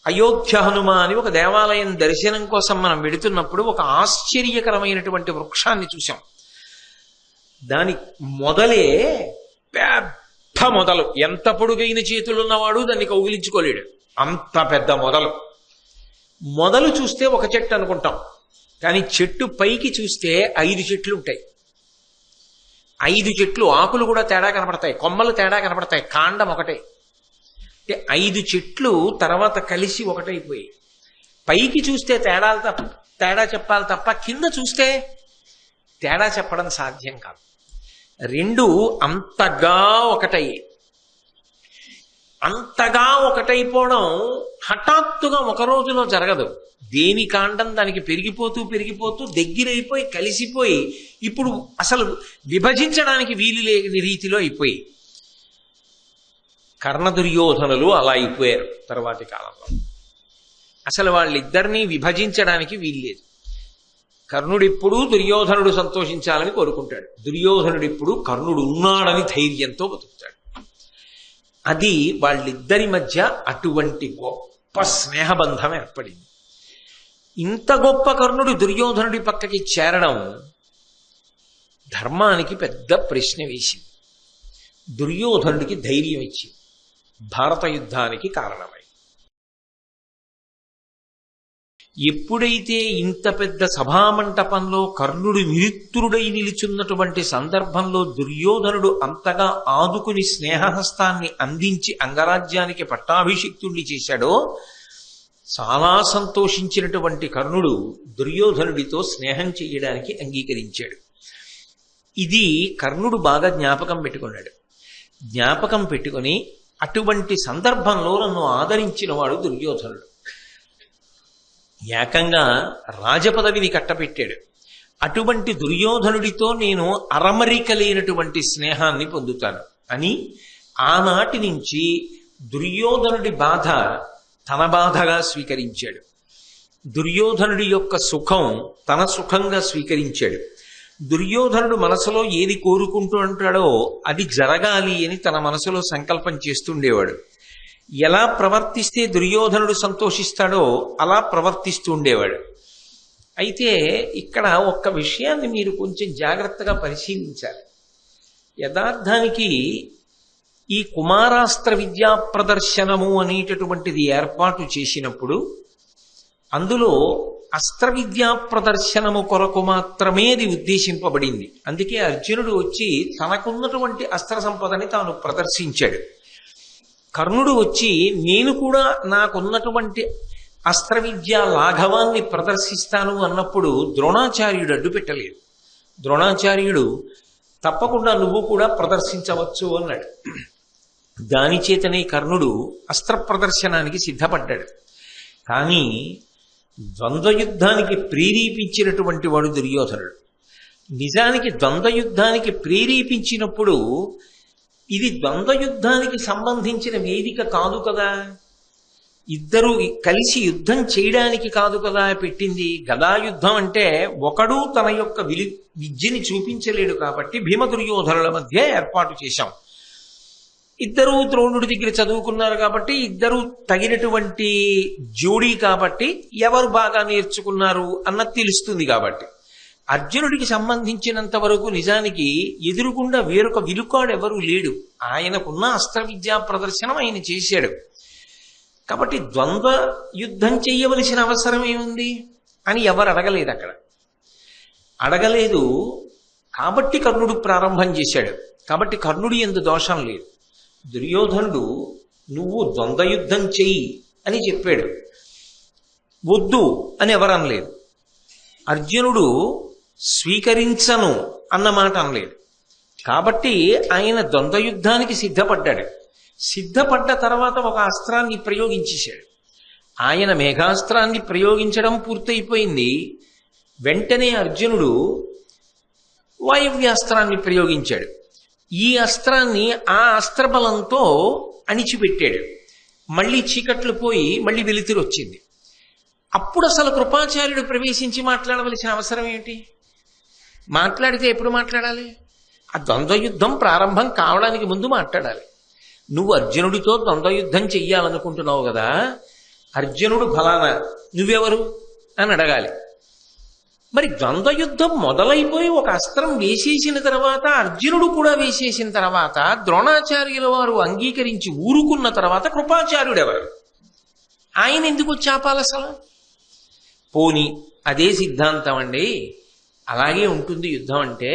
అయోధ్య హనుమ అని ఒక దేవాలయం దర్శనం కోసం మనం వెడుతున్నప్పుడు ఒక ఆశ్చర్యకరమైనటువంటి వృక్షాన్ని చూసాం. దాని మొదలే పెద్ద మొదలు, ఎంత పొడుగైన చేతులున్నవాడు దాన్ని కౌగిలించుకోలేడు, అంత పెద్ద మొదలు చూస్తే ఒక చెట్టు అనుకుంటాం, కానీ చెట్టు పైకి చూస్తే 5 చెట్లు ఉంటాయి. 5 చెట్లు, ఆకులు కూడా తేడా కనపడతాయి, కొమ్మలు తేడా కనపడతాయి, కాండం ఒకటే. అంటే 5 చెట్లు తర్వాత కలిసి ఒకటైపోయి. పైకి చూస్తే తేడా చెప్పాలి తప్ప కింద చూస్తే తేడా చెప్పడం సాధ్యం కాదు. 2 అంతగా ఒకటయ్యాయి. అంతగా ఒకటైపోవడం హఠాత్తుగా ఒక రోజులో జరగదు. దేని కాండం దానికి పెరిగిపోతూ పెరిగిపోతూ దగ్గరైపోయి కలిసిపోయి ఇప్పుడు అసలు విభజించడానికి వీలు లేని రీతిలో అయిపోయి. కర్ణ దుర్యోధనులు అలా అయిపోయారు తర్వాతి కాలంలో. అసలు వాళ్ళిద్దరినీ విభజించడానికి వీల్లేదు. కర్ణుడిప్పుడు దుర్యోధనుడు సంతోషించాలని కోరుకుంటాడు, దుర్యోధనుడిప్పుడు కర్ణుడు ఉన్నాడని ధైర్యంతో బతుకుతాడు. అది వాళ్ళిద్దరి మధ్య అటువంటి గొప్ప స్నేహబంధం ఏర్పడింది. ఇంత గొప్ప కర్ణుడు దుర్యోధనుడి పక్కకి చేరడం ధర్మానికి పెద్ద ప్రశ్న వేసింది, దుర్యోధనుడికి ధైర్యం ఇచ్చింది, భారత యుద్ధానికి కారణమై. ఎప్పుడైతే ఇంత పెద్ద సభామంటపంలో కర్ణుడు నిరుత్తురుడై నిలుచున్నటువంటి సందర్భంలో దుర్యోధనుడు అంతగా ఆదుకుని స్నేహహస్తాన్ని అందించి అంగరాజ్యానికి పట్టాభిషిక్తుణ్ణి చేశాడో, చాలా సంతోషించినటువంటి కర్ణుడు దుర్యోధనుడితో స్నేహం చేయడానికి అంగీకరించాడు. ఇది కర్ణుడు బాగా జ్ఞాపకం పెట్టుకున్నాడు. జ్ఞాపకం పెట్టుకుని అటువంటి సందర్భంలో నన్ను ఆదరించిన వాడు దుర్యోధనుడు. ఏకంగా రాజపదవిని కట్టబెట్టాడు. అటువంటి దుర్యోధనుడితో నేను అరమరిక లేనటువంటి స్నేహాన్ని పొందుతాను అని ఆనాటి నుంచి దుర్యోధనుడి బాధ తన బాధగా స్వీకరించాడు. దుర్యోధనుడి యొక్క సుఖం తన సుఖంగా స్వీకరించాడు. దుర్యోధనుడు మనసులో ఏది కోరుకుంటూ ఉంటాడో అది జరగాలి అని తన మనసులో సంకల్పం చేస్తుండేవాడు. ఎలా ప్రవర్తిస్తే దుర్యోధనుడు సంతోషిస్తాడో అలా ప్రవర్తిస్తూ ఉండేవాడు. అయితే ఇక్కడ ఒక్క విషయాన్ని మీరు కొంచెం జాగ్రత్తగా పరిశీలించాలి. యథార్థానికి ఈ కుమారాస్త్ర విద్యా ప్రదర్శనము అనేటటువంటిది ఏర్పాటు చేసినప్పుడు అందులో అస్త్ర విద్యా ప్రదర్శనము కొరకు మాత్రమే అది ఉద్దేశింపబడింది. అందుకే అర్జునుడు వచ్చి తనకున్నటువంటి అస్త్ర సంపదని తాను ప్రదర్శించాడు. కర్ణుడు వచ్చి నేను కూడా నాకున్నటువంటి అస్త్ర విద్యా లాఘవాన్ని ప్రదర్శిస్తాను అన్నప్పుడు ద్రోణాచార్యుడు అడ్డు పెట్టలేదు. ద్రోణాచార్యుడు తప్పకుండా నువ్వు కూడా ప్రదర్శించవచ్చు అన్నాడు. దాని చేతనే కర్ణుడు అస్త్ర ప్రదర్శనానికి సిద్ధపడ్డాడు. కానీ ద్వంద్వయుద్ధానికి ప్రేరేపించినటువంటి వాడు దుర్యోధనుడు. నిజానికి ద్వంద్వయుద్ధానికి ప్రేరేపించినప్పుడు ఇది ద్వంద్వయుద్ధానికి సంబంధించిన వేదిక కాదు కదా, ఇద్దరు కలిసి యుద్ధం చేయడానికి కాదు కదా పెట్టింది. గదాయుద్ధం అంటే ఒకడు తన యొక్క విద్యని చూపించలేడు కాబట్టి భీమ దుర్యోధనుల మధ్య ఏర్పాటు చేశాం. ఇద్దరు ద్రోణుడి దగ్గర చదువుకున్నారు కాబట్టి ఇద్దరు తగినటువంటి జోడీ కాబట్టి ఎవరు బాగా నేర్చుకున్నారు అన్నది తెలుస్తుంది. కాబట్టి అర్జునుడికి సంబంధించినంత వరకు నిజానికి ఎదురుగుండా వేరొక విలుకాడు ఎవరూ లేడు. ఆయనకున్న అస్త్ర విద్యా ప్రదర్శనం ఆయన చేశాడు. కాబట్టి ద్వంద్వ యుద్ధం చేయవలసిన అవసరం ఏముంది అని ఎవరు అడగలేదు. అక్కడ అడగలేదు కాబట్టి కర్ణుడు ప్రారంభం చేశాడు. కాబట్టి కర్ణుడి యందు దోషం లేదు. దుర్యోధనుడు నువ్వు ద్వంద్వయుద్ధం చెయ్యి అని చెప్పాడు, వద్దు అని ఎవరు అనలేదు. అర్జునుడు స్వీకరించను అన్నమాట అనలేదు. కాబట్టి ఆయన ద్వంద్వయుద్ధానికి సిద్ధపడ్డాడు. సిద్ధపడ్డ తర్వాత ఒక అస్త్రాన్ని ప్రయోగించేశాడు. ఆయన మేఘాస్త్రాన్ని ప్రయోగించడం పూర్తయిపోయింది. వెంటనే అర్జునుడు వాయవ్యాస్త్రాన్ని ప్రయోగించాడు. ఈ అస్త్రాన్ని ఆ అస్త్రబలంతో అణిచిపెట్టాడు. మళ్ళీ చీకట్లు పోయి మళ్ళీ వెలుతురు వచ్చింది. అప్పుడు అసలు కృపాచార్యుడు ప్రవేశించి మాట్లాడవలసిన అవసరం ఏంటి? మాట్లాడితే ఎప్పుడు మాట్లాడాలి? ఆ ద్వంద్వయుద్ధం ప్రారంభం కావడానికి ముందు మాట్లాడాలి. నువ్వు అర్జునుడితో ద్వంద్వయుద్ధం చెయ్యాలనుకుంటున్నావు కదా, అర్జునుడు ఫలానా, నువ్వెవరు అని అడగాలి. మరి ద్వంద్వ యుద్ధం మొదలైపోయి ఒక అస్త్రం వేసేసిన తర్వాత, అర్జునుడు కూడా వేసేసిన తర్వాత, ద్రోణాచార్యుల వారు అంగీకరించి ఊరుకున్న తర్వాత కృపాచార్యుడెవరు? ఆయన ఎందుకు వచ్చి ఆపాలి అసలు? పోని అదే సిద్ధాంతం అండి, అలాగే ఉంటుంది యుద్ధం అంటే.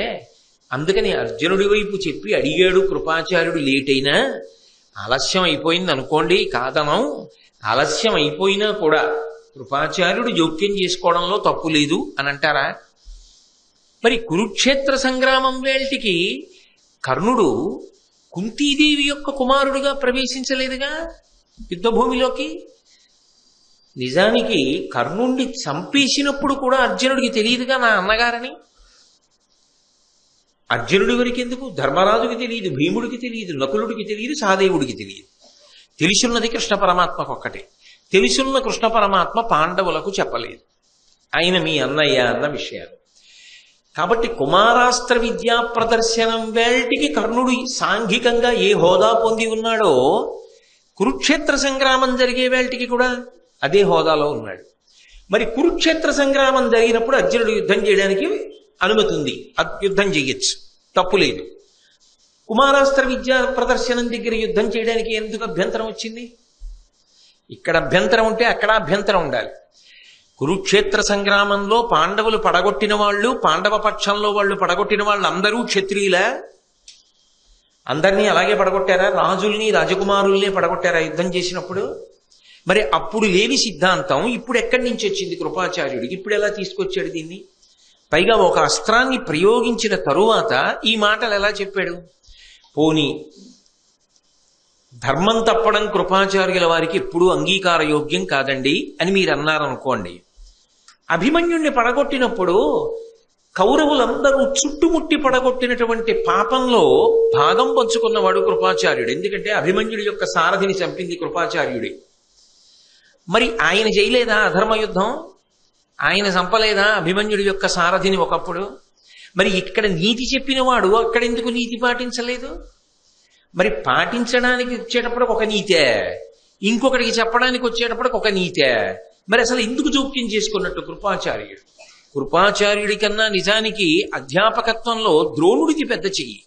అందుకని అర్జునుడి వైపు చెప్పి అడిగాడు కృపాచార్యుడు. లేట్ అయినా, ఆలస్యం అయిపోయింది అనుకోండి, కాదనం, ఆలస్యం అయిపోయినా కూడా కృపాచార్యుడు జోక్యం చేసుకోవడంలో తప్పు లేదు అని అంటారా? మరి కురుక్షేత్ర సంగ్రామం వేళటికి కర్ణుడు కుంతీదేవి యొక్క కుమారుడుగా ప్రవేశించలేదుగా యుద్ధభూమిలోకి. నిజానికి కర్ణుణ్ణి చంపేసినప్పుడు కూడా అర్జునుడికి తెలియదుగా నా అన్నగారని. అర్జునుడి వరకు ఎందుకు, ధర్మరాజుకి తెలియదు, భీముడికి తెలియదు, నకులుడికి తెలియదు, సహదేవుడికి తెలియదు. తెలుసున్నది కృష్ణ పరమాత్మకు ఒక్కటే. తెలుసున్న కృష్ణ పరమాత్మ పాండవులకు చెప్పలేదు, ఆయన మీ అన్నయ్య అన్న విషయాలు. కాబట్టి కుమారాస్త్ర విద్యా ప్రదర్శనం వేళటికి కర్ణుడు సాంఘికంగా ఏ హోదా పొంది ఉన్నాడో, కురుక్షేత్ర సంగ్రామం జరిగే వేళటికి కూడా అదే హోదాలో ఉన్నాడు. మరి కురుక్షేత్ర సంగ్రామం జరిగినప్పుడు అర్జునుడు యుద్ధం చేయడానికి అనుమతి ఉంది, యుద్ధం చేయొచ్చు, తప్పు లేదు. కుమారాస్త్ర విద్యా ప్రదర్శనం దగ్గర యుద్ధం చేయడానికి ఎందుకు అభ్యంతరం వచ్చింది? ఇక్కడ అభ్యంతరం ఉంటే అక్కడ అభ్యంతరం ఉండాలి. కురుక్షేత్ర సంగ్రామంలో పాండవులు పడగొట్టిన వాళ్ళు, పాండవ పక్షంలో వాళ్ళు పడగొట్టిన వాళ్ళు అందరూ క్షత్రియులా? అందరినీ అలాగే పడగొట్టారా? రాజుల్ని రాజకుమారుల్ని పడగొట్టారా యుద్ధం చేసినప్పుడు? మరి అప్పుడు లేని సిద్ధాంతం ఇప్పుడు ఎక్కడి నుంచి వచ్చింది కృపాచార్యుడికి? ఇప్పుడు ఎలా తీసుకొచ్చాడు దీన్ని? పైగా ఒక అస్త్రాన్ని ప్రయోగించిన తరువాత ఈ మాటలు ఎలా చెప్పాడు? పోనీ ధర్మం తప్పడం కృపాచార్యుల వారికి ఎప్పుడూ అంగీకార యోగ్యం కాదండి అని మీరు అన్నారనుకోండి. అభిమన్యుణ్ణి పడగొట్టినప్పుడు కౌరవులందరూ చుట్టుముట్టి పడగొట్టినటువంటి పాపంలో భాగం పంచుకున్నవాడు కృపాచార్యుడు. ఎందుకంటే అభిమన్యుడి యొక్క సారథిని చంపింది కృపాచార్యుడే. మరి ఆయన చేయలేదా అధర్మ యుద్ధం? ఆయన చంపలేదా అభిమన్యుడి యొక్క సారథిని ఒకప్పుడు? మరి ఇక్కడ నీతి చెప్పినవాడు అక్కడ ఎందుకు నీతి పాటించలేదు? మరి పాటించడానికి వచ్చేటప్పుడు ఒక నీతే, ఇంకొకటికి చెప్పడానికి వచ్చేటప్పటికి ఒక నీతే. మరి అసలు ఎందుకు జోక్యం చేసుకున్నట్టు కృపాచార్యుడు? కృపాచార్యుడి కన్నా నిజానికి అధ్యాపకత్వంలో ద్రోణుడికి పెద్ద చెయ్యి.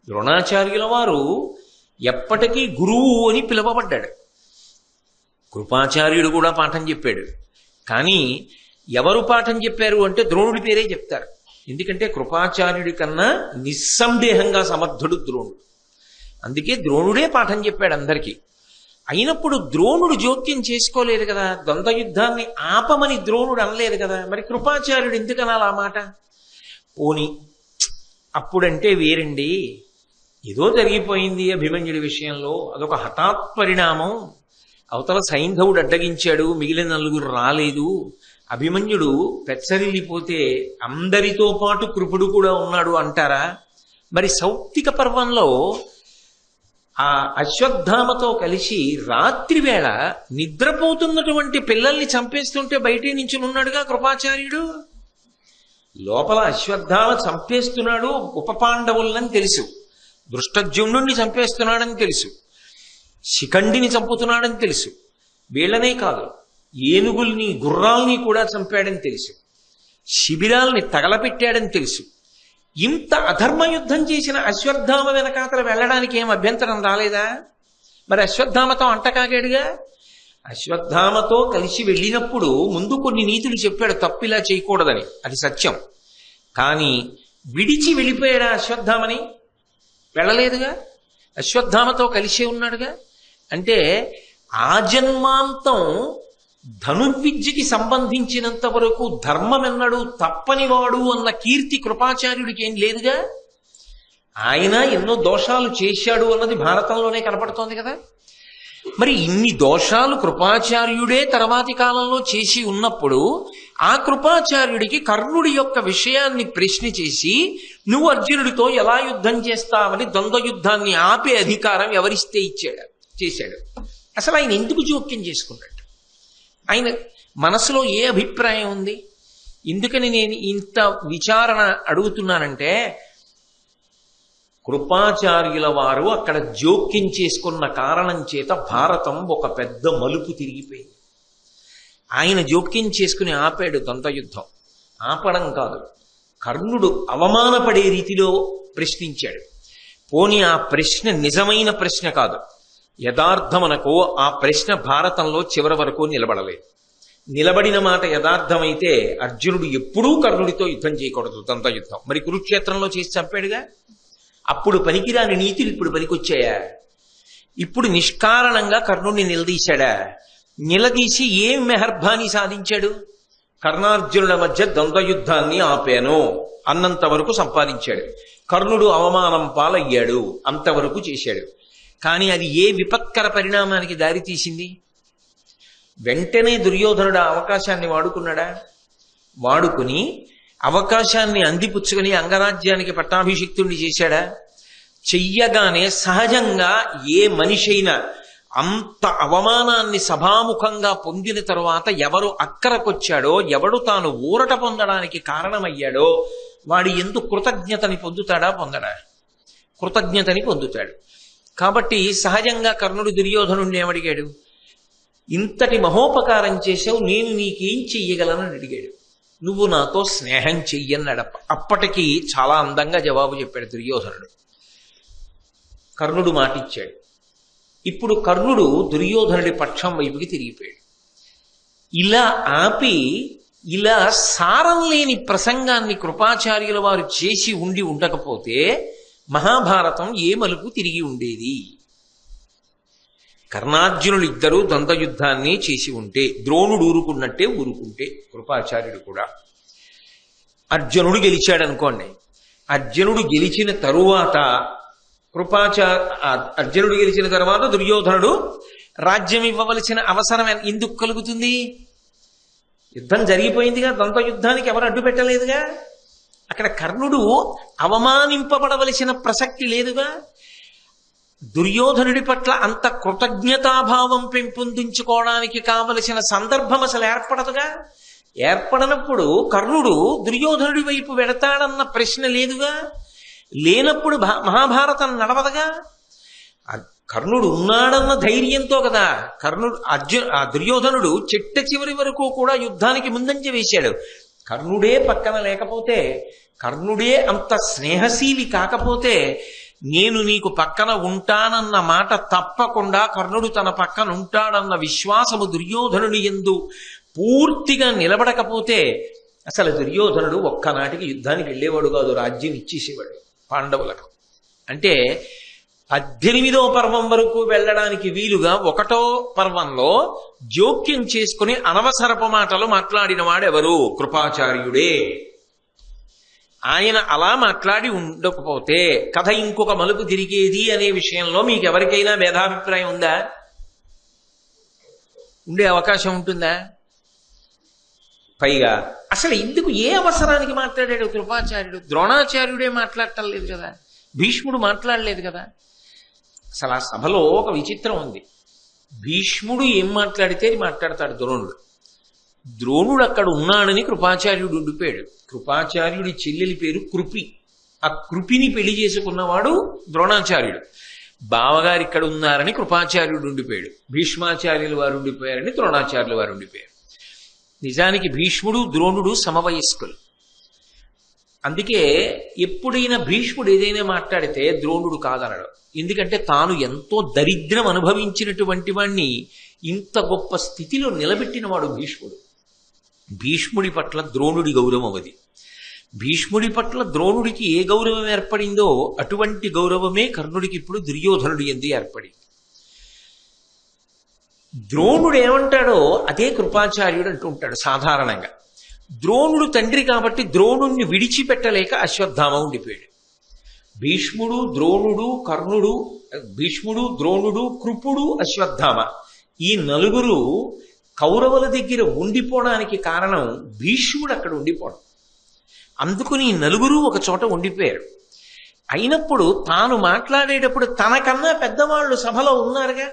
ద్రోణాచార్యుల వారు ఎప్పటికీ గురువు అని పిలువబడ్డాడు. కృపాచార్యుడు కూడా పాఠం చెప్పాడు. కానీ ఎవరు పాఠం చెప్పారు అంటే ద్రోణుడి పేరే చెప్తారు. ఎందుకంటే కృపాచార్యుడి కన్నా నిస్సందేహంగా సమర్థుడు ద్రోణుడు. అందుకే ద్రోణుడే పాఠం చెప్పాడు అందరికీ. అయినప్పుడు ద్రోణుడు జోక్యం చేసుకోలేదు కదా, ద్వంద్వ యుద్ధాన్ని ఆపమని ద్రోణుడు అనలేదు కదా. మరి కృపాచార్యుడు ఎందుకు అనాలి ఆ మాట? పోని అప్పుడంటే వేరండి, ఏదో జరిగిపోయింది అభిమన్యుడి విషయంలో, అదొక హఠాత్ పరిణామం. అవతల సైంధవుడు అడ్డగించాడు, మిగిలిన నలుగురు రాలేదు. అభిమన్యుడు పెచ్చరిల్లిపోతే అందరితో పాటు కృపుడు కూడా ఉన్నాడు అంటారా? మరి సౌప్తిక పర్వంలో ఆ అశ్వత్థామతో కలిసి రాత్రి వేళ నిద్రపోతున్నటువంటి పిల్లల్ని చంపేస్తుంటే బయటే నుంచి ఉన్నాడుగా కృపాచార్యుడు. లోపల అశ్వత్థామ చంపేస్తున్నాడు ఉప పాండవులని తెలుసు, దృష్టజ్యుమ్నుణ్ణి చంపేస్తున్నాడని తెలుసు, శిఖండిని చంపుతున్నాడని తెలుసు. వీళ్ళనే కాదు, ఏనుగుల్ని గుర్రాల్ని కూడా చంపాడని తెలుసు, శిబిరాల్ని తగలపెట్టాడని తెలుసు. ఇంత అధర్మ యుద్ధం చేసిన అశ్వత్థామ వెనకాతల వెళ్ళడానికి ఏం అభ్యంతరం రాలేదా? మరి అశ్వత్థామతో అంటకాగాడుగా. అశ్వత్థామతో కలిసి వెళ్ళినప్పుడు ముందు కొన్ని నీతులు చెప్పాడు, తప్పిలా చేయకూడదని, అది సత్యం. కానీ విడిచి వెళ్ళిపోయాడా అశ్వత్థామని? వెళ్ళలేదుగా, అశ్వత్థామతో కలిసే ఉన్నాడుగా. అంటే ఆజన్మాంతం ధనుర్విద్యకి సంబంధించినంత వరకు ధర్మం ఎన్నడు తప్పనివాడు అన్న కీర్తి కృపాచార్యుడికి ఏం లేదుగా. ఆయన ఎన్నో దోషాలు చేశాడు అన్నది భారతంలోనే కనపడుతోంది కదా. మరి ఇన్ని దోషాలు కృపాచార్యుడే తర్వాతి కాలంలో చేసి ఉన్నప్పుడు ఆ కృపాచార్యుడికి కర్ణుడి యొక్క విషయాన్ని ప్రశ్న చేసి నువ్వు అర్జునుడితో ఎలా యుద్ధం చేస్తావని ద్వంద్వ యుద్ధాన్ని ఆపే అధికారం ఎవరిస్తే చేశాడు? అసలు ఆయన ఎందుకు జోక్యం చేసుకున్నాడు? ఆయన మనసులో ఏ అభిప్రాయం ఉంది? ఎందుకని నేను ఇంత విచారణ అడుగుతున్నానంటే, కృపాచార్యుల వారు అక్కడ జోక్యం చేసుకున్న కారణం చేత భారతం ఒక పెద్ద మలుపు తిరిగిపోయింది. ఆయన జోక్యం చేసుకుని ఆపాడు దంతయుద్ధం. ఆపడం కాదు, కర్ణుడు అవమానపడే రీతిలో ప్రశ్నించాడు. పోనీ ఆ ప్రశ్న నిజమైన ప్రశ్న కాదు, యథార్థమనకో ఆ ప్రశ్న భారతంలో చివరి వరకు నిలబడలేదు. నిలబడిన మాట యథార్థమైతే అర్జునుడు ఎప్పుడూ కర్ణుడితో యుద్ధం చేయకూడదు, దంతయుద్ధం. మరి కురుక్షేత్రంలో చేసి చంపాడుగా. అప్పుడు పనికిరాని నీతులు ఇప్పుడు పనికొచ్చాయా? ఇప్పుడు నిష్కారణంగా కర్ణుడిని నిలదీశాడా? నిలదీసి ఏం మెహర్భాని సాధించాడు? కర్ణార్జునుల మధ్య ద్వంద్వయుద్ధాన్ని ఆపాను అన్నంత వరకు సంపాదించాడు. కర్ణుడు అవమానం పాలయ్యాడు, అంతవరకు చేశాడు. కానీ అది ఏ విపత్కర పరిణామానికి దారితీసింది? వెంటనే దుర్యోధనుడు అవకాశాన్ని వాడుకున్నాడా? వాడుకుని అవకాశాన్ని అందిపుచ్చుకుని అంగరాజ్యానికి పట్టాభిషిక్తుణ్ణి చేశాడా? చెయ్యగానే సహజంగా ఏ మనిషైనా అంత అవమానాన్ని సభాముఖంగా పొందిన తరువాత ఎవరు అక్కరకొచ్చాడో, ఎవడు తాను ఊరట పొందడానికి కారణమయ్యాడో వాడు ఎందుకు కృతజ్ఞతని పొందుతాడా? పొందడా? కృతజ్ఞతని పొందుతాడు. కాబట్టి సహజంగా కర్ణుడు దుర్యోధనుడిని ఏమడిగాడు? ఇంతటి మహోపకారం చేసావు, నేను నీకేం చెయ్యగలనని అడిగాడు. నువ్వు నాతో స్నేహం చెయ్యన్నాడు. అప్పటికి చాలా అందంగా జవాబు చెప్పాడు దుర్యోధనుడు. కర్ణుడు మాటిచ్చాడు. ఇప్పుడు కర్ణుడు దుర్యోధనుడి పక్షం వైపుకి తిరిగిపోయాడు. ఇలా ఆపి, ఇలా సారం లేని ప్రసంగాన్ని కృపాచార్యుల వారు చేసి ఉండకపోతే మహాభారతం ఏ మలుపు తిరిగి ఉండేది? కర్ణార్జునులు ఇద్దరూ ద్వంద్వయుద్ధాన్ని చేసి ఉంటే, ద్రోణుడు ఊరుకున్నట్టే ఊరుకుంటే, కృపాచార్యుడు కూడా. అర్జునుడు గెలిచాడనుకోండి. అర్జునుడు గెలిచిన తరువాత అర్జునుడు గెలిచిన తర్వాత దుర్యోధనుడు రాజ్యం ఇవ్వవలసిన అవసరం ఎందుకు కలుగుతుంది? యుద్ధం జరిగిపోయిందిగా, ద్వంద్వయుద్ధానికి ఎవరు అడ్డు పెట్టలేదుగా. అక్కడ కర్ణుడు అవమానింపబడవలసిన ప్రసక్తి లేదుగా. దుర్యోధనుడి పట్ల అంత కృతజ్ఞతాభావం పెంపొందించుకోవడానికి కావలసిన సందర్భం అసలు ఏర్పడదుగా. ఏర్పడనప్పుడు కర్ణుడు దుర్యోధనుడి వైపు వెడతాడన్న ప్రశ్న లేదుగా. లేనప్పుడు మహాభారతం నడవదుగా. కర్ణుడు ఉన్నాడన్న ధైర్యంతో కదా దుర్యోధనుడు చిట్ట చివరి వరకు కూడా యుద్ధానికి ముందంజ వేశాడు. కర్ణుడే పక్కన లేకపోతే, కర్ణుడే అంత స్నేహశీలి కాకపోతే, నేను నీకు పక్కన ఉంటానన్న మాట తప్పకుండా కర్ణుడు తన పక్కన ఉంటాడన్న విశ్వాసము దుర్యోధనుని యందు పూర్తిగా నిలబడకపోతే అసలు దుర్యోధనుడు ఒక్కనాటికి యుద్ధానికి వెళ్ళేవాడు కాదు, రాజ్యం ఇచ్చేసేవాడు పాండవులకు. అంటే 18వ పర్వం వరకు వెళ్ళడానికి వీలుగా 1వ పర్వంలో జోక్యం చేసుకుని అనవసరపు మాటలు మాట్లాడిన వాడెవరు? కృపాచార్యుడే. ఆయన అలా మాట్లాడి ఉండకపోతే కథ ఇంకొక మలుపు తిరిగేది అనే విషయంలో మీకు ఎవరికైనా భేదాభిప్రాయం ఉందా? ఉండే అవకాశం ఉంటుందా? పైగా అసలు ఎందుకు, ఏ అవసరానికి మాట్లాడాడు కృపాచార్యుడు? ద్రోణాచార్యుడే మాట్లాడటం లేదు కదా, భీష్ముడు మాట్లాడలేదు కదా. అసలు ఆ సభలో ఒక విచిత్రం ఉంది. భీష్ముడు ఏం మాట్లాడితే మాట్లాడతాడు ద్రోణుడు. ద్రోణుడు అక్కడ ఉన్నాడని కృపాచార్యుడు ఉండిపోయాడు. కృపాచార్యుడి చెల్లెలి పేరు కృపి. ఆ కృపిని పెళ్లి చేసుకున్నవాడు ద్రోణాచార్యుడు. బావగారు ఇక్కడ ఉన్నారని కృపాచార్యుడు ఉండిపోయాడు. భీష్మాచార్యులు వారు ఉండిపోయారని ద్రోణాచార్యులు వారు ఉండిపోయారు. నిజానికి భీష్ముడు ద్రోణుడు సమవయస్కులు. అందుకే ఎప్పుడైనా భీష్ముడు ఏదైనా మాట్లాడితే ద్రోణుడు కాదనడు. ఎందుకంటే తాను ఎంతో దరిద్రం అనుభవించినటువంటి వాణ్ణి ఇంత గొప్ప స్థితిలో నిలబెట్టినవాడు భీష్ముడు. భీష్ముడి పట్ల ద్రోణుడి గౌరవం అది. భీష్ముడి పట్ల ద్రోణుడికి ఏ గౌరవం ఏర్పడిందో అటువంటి గౌరవమే కర్ణుడికి ఇప్పుడు దుర్యోధనుడి యందు ఏర్పడింది. ద్రోణుడు ఏమంటాడో అదే కృపాచార్యుడు అంటూ ఉంటాడు సాధారణంగా. ద్రోణుడు తండ్రి కాబట్టి ద్రోణుణ్ణి విడిచిపెట్టలేక అశ్వత్థామ ఉండిపోయాడు. భీష్ముడు, ద్రోణుడు, కర్ణుడు, భీష్ముడు, ద్రోణుడు, కృపుడు, అశ్వత్థామ, ఈ నలుగురు కౌరవుల దగ్గర ఉండిపోవడానికి కారణం భీష్ముడు అక్కడ ఉండిపోవడం. అందుకుని ఈ నలుగురు ఒక చోట ఉండిపోయారు. అయినప్పుడు తాను మాట్లాడేటప్పుడు తనకన్నా పెద్దవాళ్ళు సభలో ఉన్నారుగా.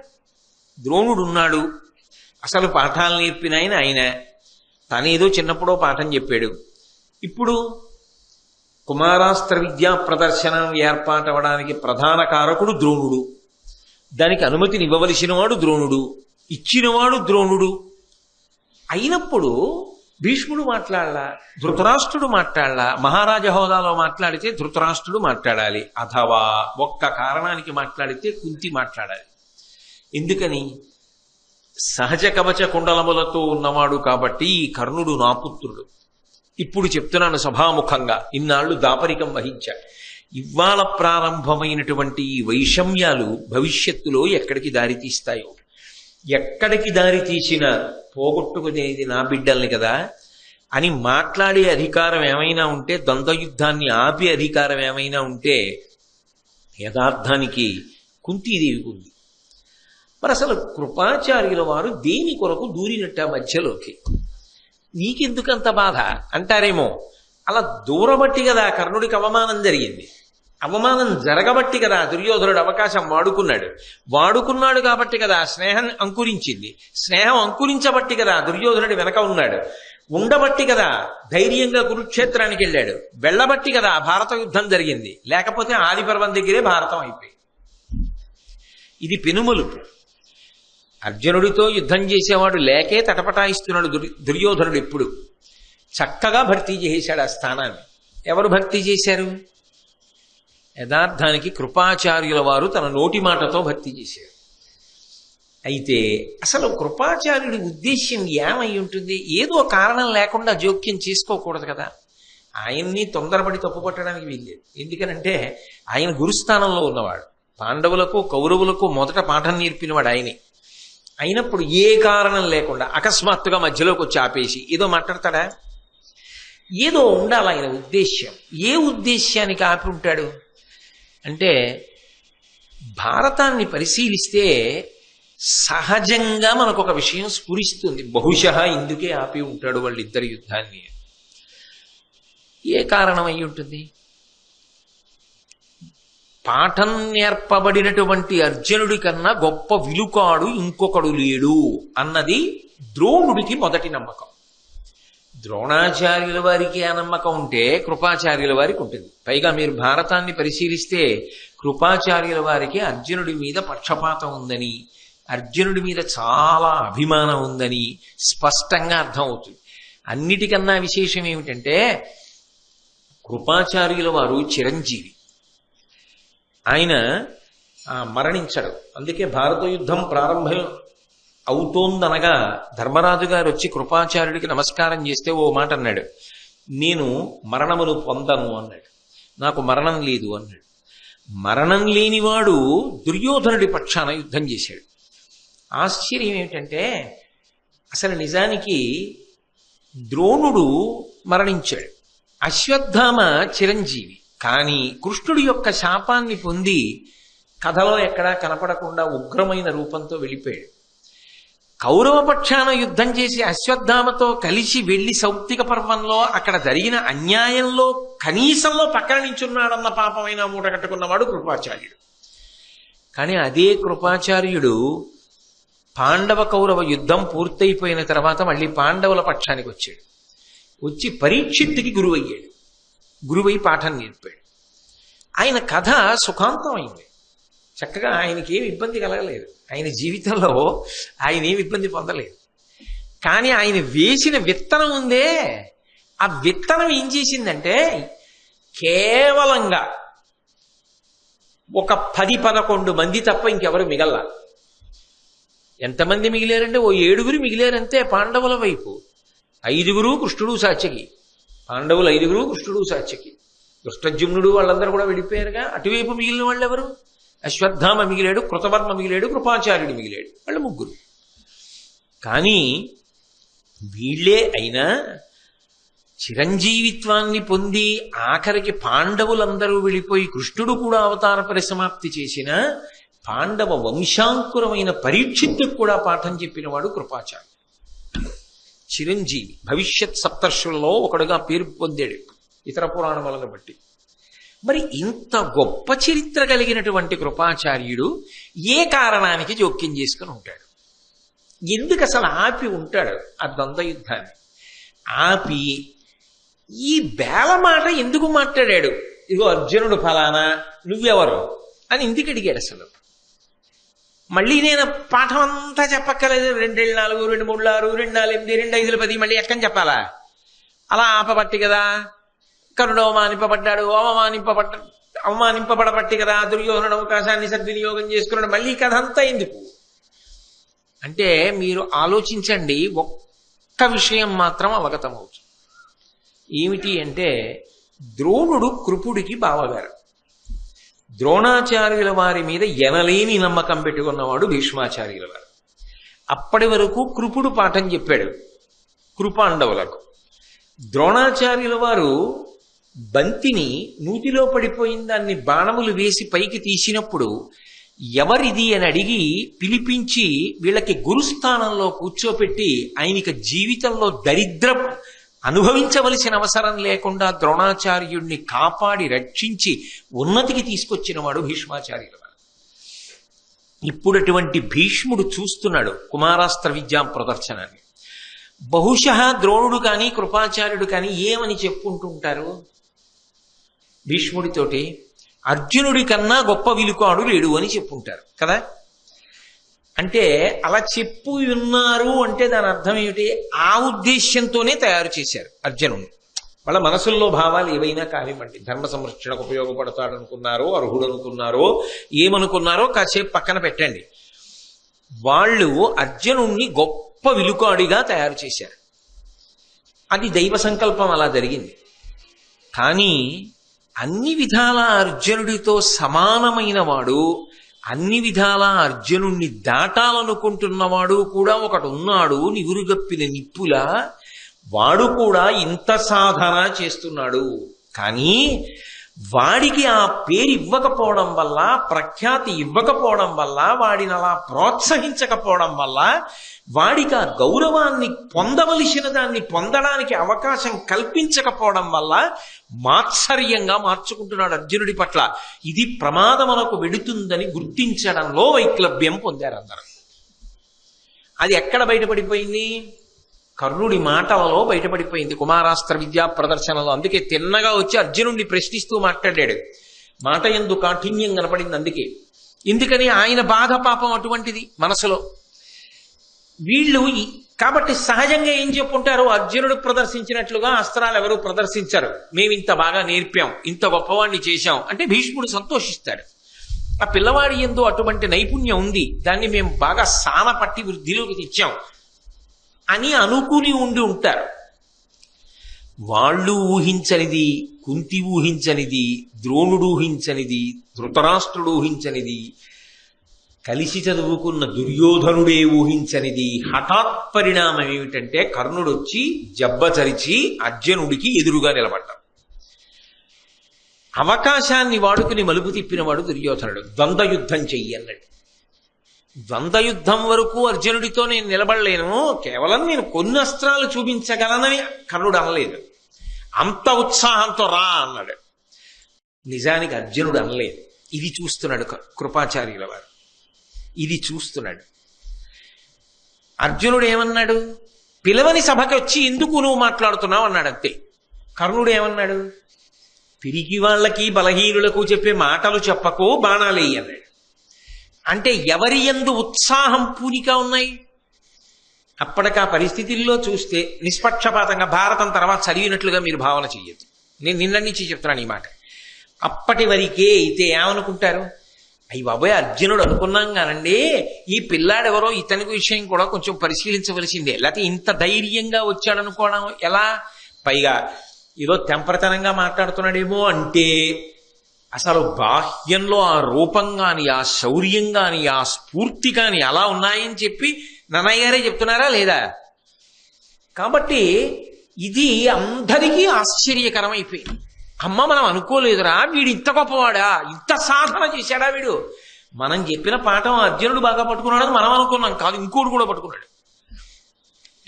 ద్రోణుడు ఉన్నాడు, అసలు పాఠాలు నేర్పిన ఆయన తనేదో చిన్నప్పుడో పాఠం చెప్పాడు. ఇప్పుడు కుమారాస్త్ర విద్యా ప్రదర్శనం ఏర్పాటవడానికి ప్రధాన కారకుడు ద్రోణుడు. దానికి అనుమతిని ఇవ్వవలసిన వాడు ద్రోణుడు, ఇచ్చినవాడు ద్రోణుడు. అయినప్పుడు భీష్ముడు మాట్లాడాల, ధృతరాష్ట్రుడు మాట్లాడాల, మహారాజ హోదాలో మాట్లాడితే ధృతరాష్ట్రుడు మాట్లాడాలి, అథవా ఒక్క కారణానికి మాట్లాడితే కుంతి మాట్లాడాలి. ఎందుకని? సహజ కవచ కుండలములతో ఉన్నవాడు కాబట్టి ఈ కర్ణుడు నా పుత్రుడు. ఇప్పుడు చెప్తున్నాను సభాముఖంగా, ఇన్నాళ్ళు దాపరికం వహించా. ఇవాళ ప్రారంభమైనటువంటి ఈ వైషమ్యాలు భవిష్యత్తులో ఎక్కడికి దారితీస్తాయో, ఎక్కడికి దారి తీసినా పోగొట్టుకునేది నా బిడ్డల్ని కదా అని మాట్లాడే అధికారం ఏమైనా ఉంటే, ద్వంద్వయుద్ధాన్ని ఆపే అధికారం ఏమైనా ఉంటే యథార్థానికి కుంతీదేవికి ఉంది. మరి అసలు కృపాచార్యుల వారు దేని కొరకు దూరినట్ట మధ్యలోకి? నీకెందుకంత బాధ అంటారేమో. అలా దూరబట్టి కదా కర్ణుడికి అవమానం జరిగింది. అవమానం జరగబట్టి కదా దుర్యోధనుడు అవకాశం వాడుకున్నాడు కాబట్టి కదా స్నేహం అంకురించింది. స్నేహం అంకురించబట్టి కదా దుర్యోధనుడి వెనక ఉన్నాడు. ఉండబట్టి కదా ధైర్యంగా కురుక్షేత్రానికి వెళ్ళాడు. వెళ్ళబట్టి కదా భారత యుద్ధం జరిగింది. లేకపోతే ఆదిపర్వం దగ్గరే భారతం అయిపోయింది. ఇది పెనుమలుపు. అర్జునుడితో యుద్ధం చేసేవాడు లేకే తటపటాయిస్తున్నాడు దుర్యోధనుడు. ఎప్పుడు చక్కగా భర్తీ చేశాడు ఆ స్థానాన్ని. ఎవరు భర్తీ చేశారు? యథార్థానికి కృపాచార్యుల వారు తన నోటి మాటతో భర్తీ చేశారు. అయితే అసలు కృపాచార్యుడి ఉద్దేశ్యం ఏమై ఉంటుంది? ఏదో కారణం లేకుండా జోక్యం చేసుకోకూడదు కదా. ఆయన్ని తొందరపడి తప్పుపట్టడానికి వీల్లేదు. ఎందుకనంటే ఆయన గురుస్థానంలో ఉన్నవాడు. పాండవులకు కౌరవులకు మొదట పాఠం నేర్పినవాడు ఆయనే. అయినప్పుడు ఏ కారణం లేకుండా అకస్మాత్తుగా మధ్యలోకి వచ్చి ఆపేసి ఏదో మాట్లాడతాడా? ఏదో ఉండాలి ఆయన ఉద్దేశ్యం. ఏ ఉద్దేశ్యానికి ఆపి ఉంటాడు అంటే, భారతాన్ని పరిశీలిస్తే సహజంగా మనకు ఒక విషయం స్ఫురిస్తుంది. బహుశः ఇందుకే ఆపి ఉంటాడు వాళ్ళిద్దరి యుద్ధాన్ని. ఏ కారణం అయి ఉంటుంది? పాఠం నేర్పబడినటువంటి అర్జునుడి కన్నా గొప్ప విలుకాడు ఇంకొకడు లేడు అన్నది ద్రోణుడికి మొదటి నమ్మకం. ద్రోణాచార్యుల వారికి ఆ నమ్మకం ఉంటే కృపాచార్యుల వారికి ఉంటుంది. పైగా మీరు భారతాన్ని పరిశీలిస్తే కృపాచార్యుల వారికి అర్జునుడి మీద పక్షపాతం ఉందని, అర్జునుడి మీద చాలా అభిమానం ఉందని స్పష్టంగా అర్థమవుతుంది. అన్నిటికన్నా విశేషం ఏమిటంటే కృపాచార్యుల వారు చిరంజీవి. ఆయన మరణించడు. అందుకే భారత యుద్ధం ప్రారంభం అవుతోందనగా ధర్మరాజు గారు వచ్చి కృపాచార్యుడికి నమస్కారం చేస్తే ఓ మాట అన్నాడు, నేను మరణమును పొందను అన్నాడు. నాకు మరణం లేదు అన్నాడు. మరణం లేనివాడు దుర్యోధనుడి పక్షాన యుద్ధం చేశాడు. ఆశ్చర్యం ఏమిటంటే అసలు నిజానికి ద్రోణుడు మరణించాడు, అశ్వత్థామ చిరంజీవి. కానీ కృష్ణుడి యొక్క శాపాన్ని పొంది కథలో ఎక్కడా కనపడకుండా ఉగ్రమైన రూపంతో వెళ్ళిపోయాడు. కౌరవ పక్షాన యుద్ధం చేసి అశ్వత్థామతో కలిసి వెళ్లి సౌప్తిక పర్వంలో అక్కడ జరిగిన అన్యాయంలో కనీసంలో పక్కన నించున్నాడన్న పాపమైన మూట కట్టుకున్నవాడు కృపాచార్యుడు. కానీ అదే కృపాచార్యుడు పాండవ కౌరవ యుద్ధం పూర్తయిపోయిన తర్వాత మళ్ళీ పాండవుల పక్షానికి వచ్చాడు. వచ్చి పరీక్షిత్తుకి గురువయ్యాడు. గురువై పాఠం నేర్పాడు. ఆయన కథ సుఖాంతమైంది. చక్కగా ఆయనకి ఏమి ఇబ్బంది కలగలేదు. ఆయన జీవితంలో ఆయన ఏమి ఇబ్బంది పొందలేదు. కానీ ఆయన వేసిన విత్తనం ఉందే, ఆ విత్తనం ఏం చేసిందంటే కేవలంగా ఒక 10-11 మంది తప్ప ఇంకెవరు మిగల్లా. ఎంతమంది మిగిలారంటే ఓ 7 మిగిలారంతే పాండవుల వైపు. 5 కృష్ణుడు సాత్యకి. పాండవులు 5 కృష్ణుడు సాత్యకి. దుష్టజుమ్నుడు వాళ్ళందరూ కూడా వెళ్ళిపోయారుగా. అటువైపు మిగిలిన వాళ్ళు ఎవరు? అశ్వత్థామ మిగిలాడు, కృతవర్మ మిగిలాడు, కృపాచార్యుడు మిగిలాడు. వాళ్ళు 3. కానీ వీళ్లే అయినా చిరంజీవిత్వాన్ని పొంది ఆఖరికి పాండవులందరూ వెళ్ళిపోయి కృష్ణుడు కూడా అవతార పరిసమాప్తి చేసిన పాండవ వంశాంకురమైన పరీక్షిత్తుకు కూడా పాఠం చెప్పినవాడు కృపాచార్యుడు. చిరంజీవి భవిష్యత్ సప్తర్షుల్లో ఒకడుగా పేరు పొందాడు ఇతర పురాణములను బట్టి. మరి ఇంత గొప్ప చరిత్ర కలిగినటువంటి కృపాచార్యుడు ఏ కారణానికి జోక్యం చేసుకుని ఉంటాడు? ఎందుకు అసలు ఆపి ఉంటాడు ఆ ద్వంద్వ యుద్ధాన్ని? ఆపి ఈ బేల మాట ఎందుకు మాట్లాడాడు? ఇదిగో అర్జునుడు ఫలానా, నువ్వెవరు అని ఎందుకు అడిగాడు? అసలు మళ్ళీ నేను పాఠం అంతా చెప్పక్కర్లేదు, 2 4 2 3 6 2 4 8 2 5 10 మళ్ళీ ఎక్కని చెప్పాలా? అలా ఆపబట్టి కదా కర్ణుడు అవమానింపబడబట్టి కదా దుర్యోధనుడు అవకాశాన్ని సద్వినియోగం చేసుకున్నాడు. మళ్ళీ కథ అంతా ఎందుకు అంటే మీరు ఆలోచించండి. ఒక్క విషయం మాత్రం అవగతమవుతుంది. ఏమిటి అంటే ద్రోణుడు కృపుడికి బావగారు. ద్రోణాచార్యుల వారి మీద ఎనలేని నమ్మకం పెట్టుకున్నవాడు భీష్మాచార్యుల వారు. అప్పటి వరకు కృపుడు పాఠం చెప్పాడు కృపాండవులకు. ద్రోణాచార్యుల వారు బంతిని నూతిలో పడిపోయిన దాన్ని బాణములు వేసి పైకి తీసినప్పుడు ఎవరిది అని అడిగి పిలిపించి వీళ్ళకి గురుస్థానంలో కూర్చోపెట్టి ఆయనకి జీవితంలో దరిద్రం అనుభవించవలసిన అవసరం లేకుండా ద్రోణాచార్యుడిని కాపాడి రక్షించి ఉన్నతికి తీసుకొచ్చిన వాడు భీష్మాచార్యుల వారు. ఇప్పుడు అటువంటి భీష్ముడు చూస్తున్నాడు కుమారాస్త్ర విద్యా ప్రదర్శనాన్ని. బహుశः ద్రోణుడు కానీ కృపాచార్యుడు కానీ ఏమని చెప్పుకుంటుంటారు భీష్ముడితోటి? అర్జునుడి కన్నా గొప్ప విలుకాడు లేడు అని చెప్పుంటారు కదా. అంటే అలా చెప్పు ఉన్నారు అంటే దాని అర్థం ఏమిటి? ఆ ఉద్దేశ్యంతోనే తయారు చేశారు అర్జునుడిని. వాళ్ళ మనసుల్లో భావాలు ఏవైనా కానివ్వండి, ధర్మ సంరక్షణకు ఉపయోగపడతాడు అనుకున్నారో, అర్హుడు అనుకున్నారో, ఏమనుకున్నారో కాసేపు పక్కన పెట్టండి. వాళ్ళు అర్జునుణ్ణి గొప్ప విలుకాడిగా తయారు చేశారు. అది దైవ సంకల్పం, అలా జరిగింది. కానీ అన్ని విధాల అర్జునుడితో సమానమైన వాడు, అన్ని విధాల అర్జునుణ్ణి దాటాలనుకుంటున్నవాడు కూడా ఒకడు ఉన్నాడు, నివురుగప్పిన నిప్పులా. వాడు కూడా ఇంత సాధన చేస్తున్నాడు. కానీ వాడికి ఆ పేరు ఇవ్వకపోవడం వల్ల, ప్రఖ్యాతి ఇవ్వకపోవడం వల్ల, వాడిని అలా ప్రోత్సహించకపోవడం వల్ల, వాడికి ఆ గౌరవాన్ని పొందవలసిన దాన్ని పొందడానికి అవకాశం కల్పించకపోవడం వల్ల మాత్సర్యంగా మార్చుకుంటున్నాడు అర్జునుడి పట్ల. ఇది ప్రమాదమునకు వెడుతుందని గుర్తించడంలో వైక్లభ్యం పొందారు అందరూ. అది ఎక్కడ బయటపడిపోయింది? కర్ణుడి మాటలలో బయటపడిపోయింది కుమారాస్త్ర విద్యా ప్రదర్శనలో. అందుకే తిన్నగా వచ్చి అర్జునుడిని ప్రశ్నిస్తూ మాట్లాడాడు. మాట యందు కాఠిన్యం కనపడింది. అందుకే ఎందుకని ఆయన బాధ పాపం అటువంటిది మనసులో. వీళ్ళు కాబట్టి సహజంగా ఏం చెప్పుంటారు? అర్జునుడు ప్రదర్శించినట్లుగా అస్త్రాలు ఎవరు ప్రదర్శించారు, మేము ఇంత బాగా నేర్పాం, ఇంత గొప్పవాడిని చేశాం అంటే భీష్ముడు సంతోషిస్తాడు. ఆ పిల్లవాడి యందు అటువంటి నైపుణ్యం ఉంది, దాన్ని మేము బాగా సాన పట్టి వృద్ధిలోకి తెచ్చాం అని అనుకుని ఉండి ఉంటారు. వాళ్ళు ఊహించనిది, కుంతి ఊహించనిది, ద్రోణుడు ఊహించనిది, ధృతరాష్ట్రుడు ఊహించనిది, కలిసి చదువుకున్న దుర్యోధనుడే ఊహించనిది హఠాత్ పరిణామం ఏమిటంటే కర్ణుడు వచ్చి జబ్బచరిచి అర్జునుడికి ఎదురుగా నిలబడ్డాడు. అవకాశాన్ని వాడుకుని మలుపు తిప్పినవాడు దుర్యోధనుడు. ద్వంద్వయుద్ధం చెయ్యి అన్నాడు. ద్వంద్వయుద్ధం వరకు అర్జునుడితో నేను నిలబడలేను, కేవలం నేను కొన్ని అస్త్రాలు చూపించగలనని కర్ణుడు అనలేదు. అంత ఉత్సాహంతో రా అన్నాడు. నిజానికి అర్జునుడు అనలేదు. ఇది చూస్తున్నాడు కృపాచార్యుల వారు, ఇది చూస్తున్నాడు. అర్జునుడు ఏమన్నాడు? పిలవని సభకి వచ్చి ఎందుకు నువ్వు మాట్లాడుతున్నావు అన్నాడు. అంతే. కర్ణుడు ఏమన్నాడు? పిరికి వాళ్ళకి బలహీనులకు చెప్పే మాటలు చెప్పకు, బాణాలేయి అన్నాడు. అంటే ఎవరి యందు ఉత్సాహం పూనిక ఉన్నాయి? అప్పటికా పరిస్థితుల్లో చూస్తే నిష్పక్షపాతంగా భారతం తర్వాత చదివినట్లుగా మీరు భావన చెయ్యొద్దు. నేను నిన్న నుంచి చెప్తున్నాను ఈ మాట. అప్పటి వరకే అయితే ఏమనుకుంటారు? అయ్యి బాబాయ్ అర్జునుడు అనుకున్నాం కానండి, ఈ పిల్లాడెవరో ఇతని విషయం కూడా కొంచెం పరిశీలించవలసిందే, లేకపోతే ఇంత ధైర్యంగా వచ్చాడనుకోవడం ఎలా? పైగా ఏదో తెంపరతనంగా మాట్లాడుతున్నాడేమో అంటే అసలు బాహ్యంలో ఆ రూపం కానీ, ఆ శౌర్యం కానీ, ఆ స్ఫూర్తి కానీ అలా ఉన్నాయని చెప్పి నన్నయ్య గారే చెప్తున్నారా లేదా? కాబట్టి ఇది అందరికీ ఆశ్చర్యకరమైపోయింది. అమ్మ మనం అనుకోలేదురా, వీడు ఇంత గొప్పవాడా, ఇంత సాధన చేశాడా వీడు. మనం చెప్పిన పాఠం అర్జునుడు బాగా పట్టుకున్నాడని మనం అనుకున్నాం, కాదు ఇంకోటి కూడా పట్టుకున్నాడు.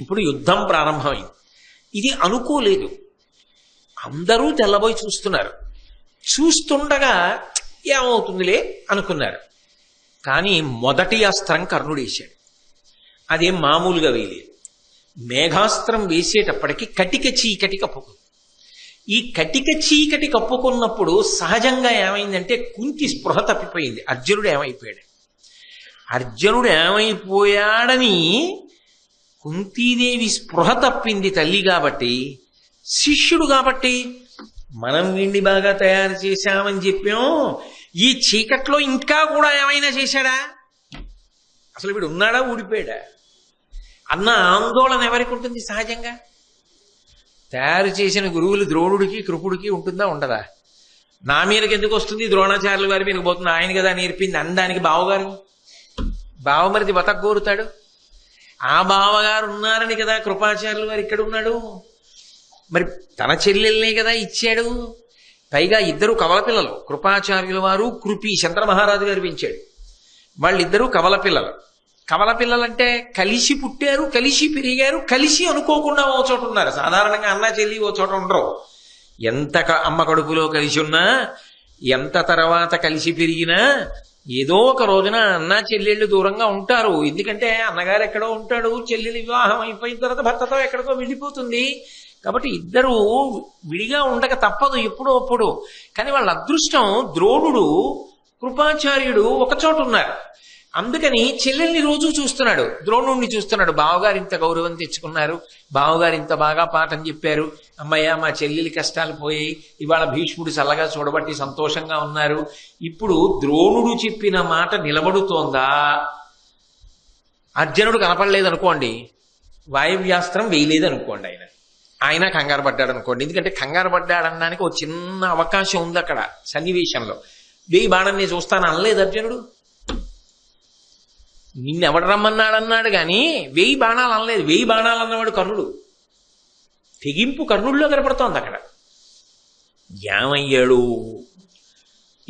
ఇప్పుడు యుద్ధం ప్రారంభమైంది. ఇది అనుకోలేదు. అందరూ తెల్లబోయి చూస్తున్నారు. చూస్తుండగా ఏమవుతుందిలే అనుకున్నారు. కానీ మొదటి అస్త్రం కర్ణుడు వేశాడు. అదేం మామూలుగా వేయలేదు. మేఘాస్త్రం వేసేటప్పటికి కటిక చీకటి కప్పుకుంది. ఈ కటిక చీకటి కప్పుకున్నప్పుడు సహజంగా ఏమైందంటే కుంతి స్పృహ తప్పిపోయింది. అర్జునుడు ఏమైపోయాడు? అర్జునుడు ఏమైపోయాడని కుంతీదేవి స్పృహ తప్పింది తల్లి కాబట్టి, శిష్యుడు కాబట్టి మనం వీడిని బాగా తయారు చేశామని చెప్పాం. ఈ చీకట్లో ఇంకా కూడా ఏమైనా చేశాడా? అసలు వీడు ఉన్నాడా ఊడిపోయాడా అన్న ఆందోళన ఎవరికి ఉంటుంది? సహజంగా తయారు చేసిన గురువులు ద్రోణుడికి కృపుడికి ఉంటుందా ఉండదా? నా మీదకి ఎందుకు వస్తుంది, ద్రోణాచార్యుల వారి మీదకి పోతుంది, ఆయన కదా నేర్పింది అనడానికి బావగారు బావమరిది బతకగోరుతాడు. ఆ బావగారు ఉన్నారని కదా కృపాచార్యుల వారు ఇక్కడ ఉన్నాడు. మరి తన చెల్లెల్నే కదా ఇచ్చాడు. పైగా ఇద్దరు కవల పిల్లలు, కృపాచార్యుల వారు కృపి చంద్ర మహారాజు గారు పెంచాడు. వాళ్ళిద్దరూ కవల పిల్లలు. కవల పిల్లలంటే కలిసి పుట్టారు, కలిసి పెరిగారు, కలిసి అనుకోకుండా ఓ చోట ఉన్నారు. సాధారణంగా అన్న చెల్లి ఓ చోట ఉండరు. ఎంత అమ్మ కడుపులో కలిసి ఉన్నా, ఎంత తర్వాత కలిసి పెరిగినా ఏదో ఒక రోజున అన్న చెల్లెళ్ళు దూరంగా ఉంటారు. ఎందుకంటే అన్నగారు ఎక్కడో ఉంటాడు, చెల్లెలు వివాహం అయిపోయిన తర్వాత భర్తతో ఎక్కడికో వెళ్ళిపోతుంది. కాబట్టి ఇద్దరు విడిగా ఉండక తప్పదు ఎప్పుడో అప్పుడు. కానీ వాళ్ళ అదృష్టం ద్రోణుడు కృపాచార్యుడు ఒక చోట ఉన్నారు. అందుకని చెల్లెల్ని రోజు చూస్తున్నాడు, ద్రోణుణ్ణి చూస్తున్నాడు. బావగారు ఇంత గౌరవం తెచ్చుకున్నారు, బావగారు ఇంత బాగా పాఠం చెప్పారు, అమ్మయ్య మా చెల్లెలి కష్టాలు పోయాయి, ఇవాళ భీష్ముడు చల్లగా చూడబట్టి సంతోషంగా ఉన్నారు. ఇప్పుడు ద్రోణుడు చెప్పిన మాట నిలబడుతోందా? అర్జునుడు కనపడలేదనుకోండి, వాయువ్యాస్త్రం వేయలేదనుకోండి, ఆయన కంగారు పడ్డాడు అనుకోండి. ఎందుకంటే కంగారు పడ్డాడనడానికి ఒక చిన్న అవకాశం ఉంది అక్కడ సన్నివేశంలో. 1000 బాణం నేను చూస్తాను అనలేదు అర్జునుడు. నిన్నెవడు రమ్మన్నాడన్నాడు కానీ 1000 బాణాలు అనలేదు. 1000 బాణాలు అన్నవాడు కర్ణుడు. తెగింపు కర్ణుడిలో కనపడుతోంది అక్కడ. ఏమయ్యాడు?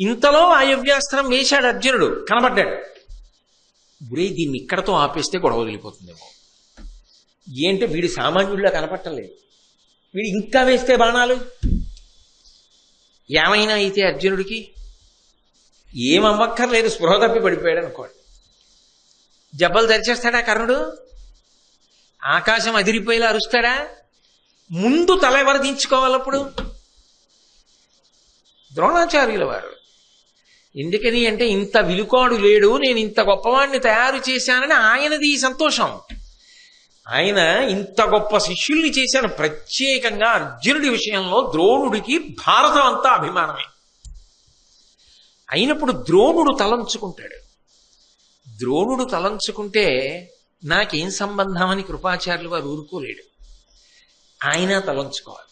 ఇంతలో వాయువ్యాస్త్రం వేశాడు అర్జునుడు, కనబడ్డాడు. గురే దీన్ని ఇక్కడతో ఆపేస్తే గొడవ వదిలిపోతుందేమో. ఏంటో వీడు సామాన్యుడిలో కనపట్టలేదు, వీడు ఇంకా వేస్తే బాణాలు. ఏమైనా అయితే అర్జునుడికి ఏమమ్మక్కర్లేదు, స్పృహ తప్పి పడిపోయాడు అనుకోండి. జబ్బలు తెరిచేస్తాడా కర్ణుడు? ఆకాశం అదిరిపోయేలా అరుస్తాడా? ముందు తల ఎవరు దించుకోవాలప్పుడు? ద్రోణాచార్యుల వారు. ఎందుకని అంటే ఇంత విలుకోడు లేడు, నేను ఇంత గొప్పవాడిని తయారు చేశానని ఆయనది సంతోషం. ఆయన ఇంత గొప్ప శిష్యుల్ని చేశాను. ప్రత్యేకంగా అర్జునుడి విషయంలో ద్రోణుడికి భారతం అంతా అభిమానమే. అయినప్పుడు ద్రోణుడు తలంచుకుంటాడు. ద్రోణుడు తలంచుకుంటే నాకేం సంబంధం అని కృపాచార్యులు వారు ఊరుకోలేడు. ఆయన తలంచుకోవాలి.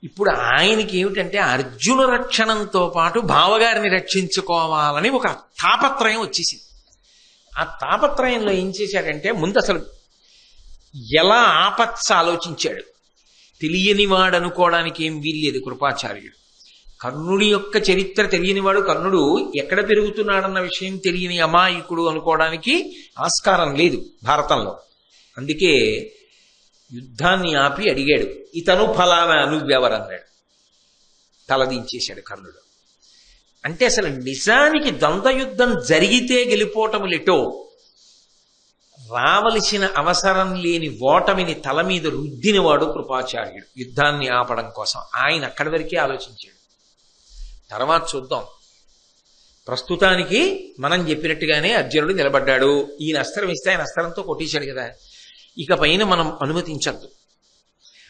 ఇప్పుడు ఆయనకి ఏమిటంటే అర్జున రక్షణంతో పాటు బావగారిని రక్షించుకోవాలని ఒక తాపత్రయం వచ్చేసింది. ఆ తాపత్రయంలో ఏం చేశాడంటే ముందు అసలు ఎలా ఆపత్స ఆలోచించాడు. తెలియనివాడు అనుకోవడానికి ఏం వీల్లేదు కృపాచార్యుడు. కర్ణుడి యొక్క చరిత్ర తెలియనివాడు, కర్ణుడు ఎక్కడ పెరుగుతున్నాడన్న విషయం తెలియని అమాయకుడు అనుకోవడానికి ఆస్కారం లేదు భారతంలో. అందుకే యుద్ధాన్ని ఆపి అడిగాడు, ఇతను ఫలానా నువ్వెవరన్నాడు. తలదించేశాడు కర్ణుడు. అంటే అసలు నిజానికి ద్వంద్వయుద్ధం జరిగితే గెలిపోవటములెటో, రావలసిన అవసరం లేని ఓటమిని తల మీద రుద్దినవాడు కృపాచార్యుడు యుద్ధాన్ని ఆపడం కోసం. ఆయన అక్కడి వరకే ఆలోచించాడు. తర్వాత చూద్దాం. ప్రస్తుతానికి మనం చెప్పినట్టుగానే అర్జునుడు నిలబడ్డాడు. ఈయన అస్త్రం ఇస్తే ఆయన అస్త్రంతో కొట్టేశాడు కదా, ఇక పైన మనం అనుమతించద్దు.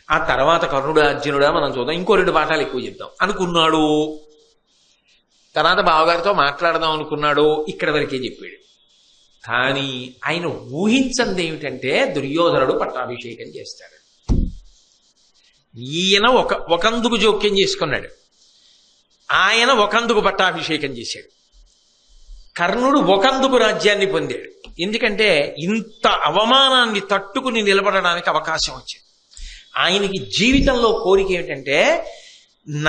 ఆ తర్వాత కర్ణుడు అర్జునుడా మనం చూద్దాం, ఇంకో 2 పాఠాలు ఎక్కువ చెప్దాం అనుకున్నాడు. తర్వాత బావగారితో మాట్లాడదాం అనుకున్నాడు. ఇక్కడ వరకే చెప్పాడు. కానీ ఆయన ఊహించంది ఏమిటంటే దుర్యోధనుడు పట్టాభిషేకం చేస్తాడు. ఈయన ఒకందుకు జోక్యం చేసుకున్నాడు, ఆయన ఒకందుకు పట్టాభిషేకం చేశాడు. కర్ణుడు ఒకందుకు రాజ్యాన్ని పొందాడు. ఎందుకంటే ఇంత అవమానాన్ని తట్టుకుని నిలబడడానికి అవకాశం వచ్చింది. ఆయనకి జీవితంలో కోరిక ఏమిటంటే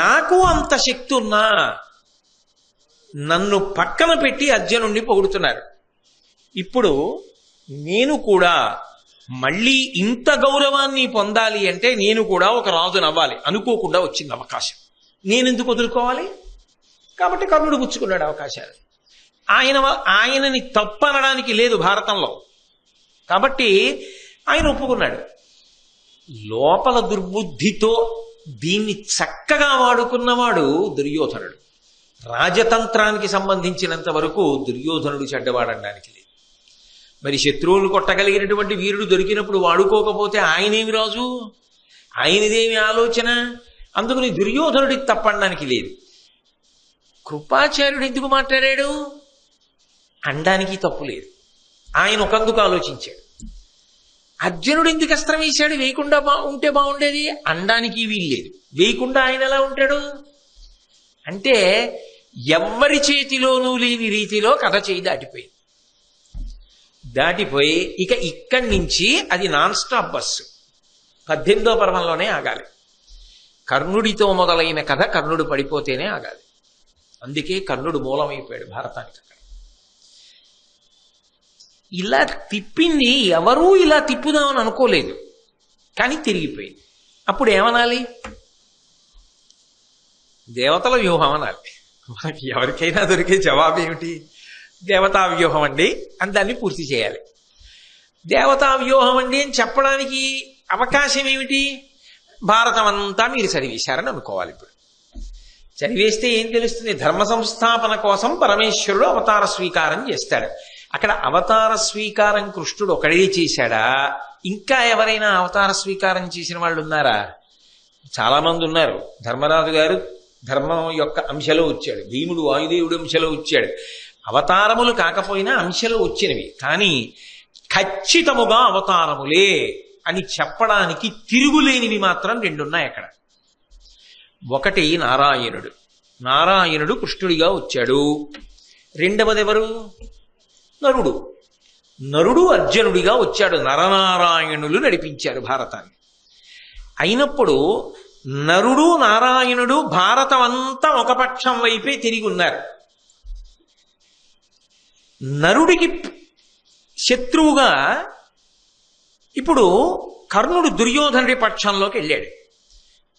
నాకు అంత శక్తి ఉన్నా నన్ను పక్కన పెట్టి అర్జునుడిని పొగుడుతున్నారు, ఇప్పుడు నేను కూడా మళ్ళీ ఇంత గౌరవాన్ని పొందాలి అంటే నేను కూడా ఒక రాజును అవ్వాలి. అనుకోకుండా వచ్చింది అవకాశం, నేనెందుకు వదులుకోవాలి? కాబట్టి కర్ణుడు పుచ్చుకున్నాడు అవకాశాలు. ఆయనని తప్పనడానికి లేదు భారతంలో, కాబట్టి ఆయన ఒప్పుకున్నాడు. లోపల దుర్బుద్ధితో దీన్ని చక్కగా వాడుకున్నవాడు దుర్యోధనుడు. రాజతంత్రానికి సంబంధించినంత వరకు దుర్యోధనుడు చెడ్డవాడనడానికి లేదు. మరి శత్రువులు కొట్టగలిగినటువంటి వీరుడు దొరికినప్పుడు వాడుకోకపోతే ఆయనేమి రాజు, ఆయనదేమి ఆలోచన? అందుకని దుర్యోధనుడికి తప్పనడానికి లేదు. కృపాచార్యుడు ఎందుకు మాట్లాడాడు? అనడానికి తప్పు లేదు, ఆయన ఒకందుకు ఆలోచించాడు. అర్జునుడు ఎందుకు అస్త్రం వేశాడు? వేయకుండా ఉంటే బాగుండేది అనడానికి వీల్లేదు. వేయకుండా ఆయన ఎలా ఉంటాడు అంటే ఎవ్వరి చేతిలోనూ లేని రీతిలో కథ చేయి దాటిపోయి ఇక ఇక్కడి నుంచి అది నాన్ స్టాప్ బస్సు. 18వ పర్వంలోనే ఆగాలి. కర్ణుడితో మొదలైన కథ కర్ణుడు పడిపోతేనే ఆగాలి. అందుకే కర్ణుడు మూలమైపోయాడు భారతానికి. అక్కడ ఇలా తిప్పింది ఎవరూ ఇలా తిప్పుదామని అనుకోలేదు, కానీ తిరిగిపోయింది. అప్పుడు ఏమనాలి? దేవతల వ్యూహం అనాలి. మనకి ఎవరికైనా దొరికే జవాబు ఏమిటి? దేవతా వ్యూహం అండి అని దాన్ని పూర్తి చేయాలి. దేవతా వ్యూహం అండి అని చెప్పడానికి అవకాశం ఏమిటి? భారతం అంతా మీరు చదివేశారని అనుకోవాలి. ఇప్పుడు చదివేస్తే ఏం తెలుస్తుంది? ధర్మ సంస్థాపన కోసం పరమేశ్వరుడు అవతార స్వీకారం చేస్తాడు. అక్కడ అవతార స్వీకారం కృష్ణుడు ఒకడే చేశాడా? ఇంకా ఎవరైనా అవతార స్వీకారం చేసిన వాళ్ళు ఉన్నారా? చాలా మంది ఉన్నారు. ధర్మరాజు గారు ధర్మం యొక్క అంశలో వచ్చాడు, భీముడు వాయుదేవుడు అంశలో వచ్చాడు. అవతారములు కాకపోయినా అంశలో వచ్చినవి, కానీ ఖచ్చితముగా అవతారములే అని చెప్పడానికి తిరుగులేనివి మాత్రం 2 ఉన్నాయి అక్కడ. ఒకటి నారాయణుడు. నారాయణుడు కృష్ణుడిగా వచ్చాడు. రెండవది ఎవరు? నరుడు. నరుడు అర్జునుడిగా వచ్చాడు. నరనారాయణులు నడిపించారు భారతాన్ని. అయినప్పుడు నరుడు నారాయణుడు భారతం అంతా ఒక పక్షం వైపే తిరిగి ఉన్నారు. నరుడికి శత్రువుగా ఇప్పుడు కర్ణుడు దుర్యోధనుడి పక్షంలోకి వెళ్ళాడు.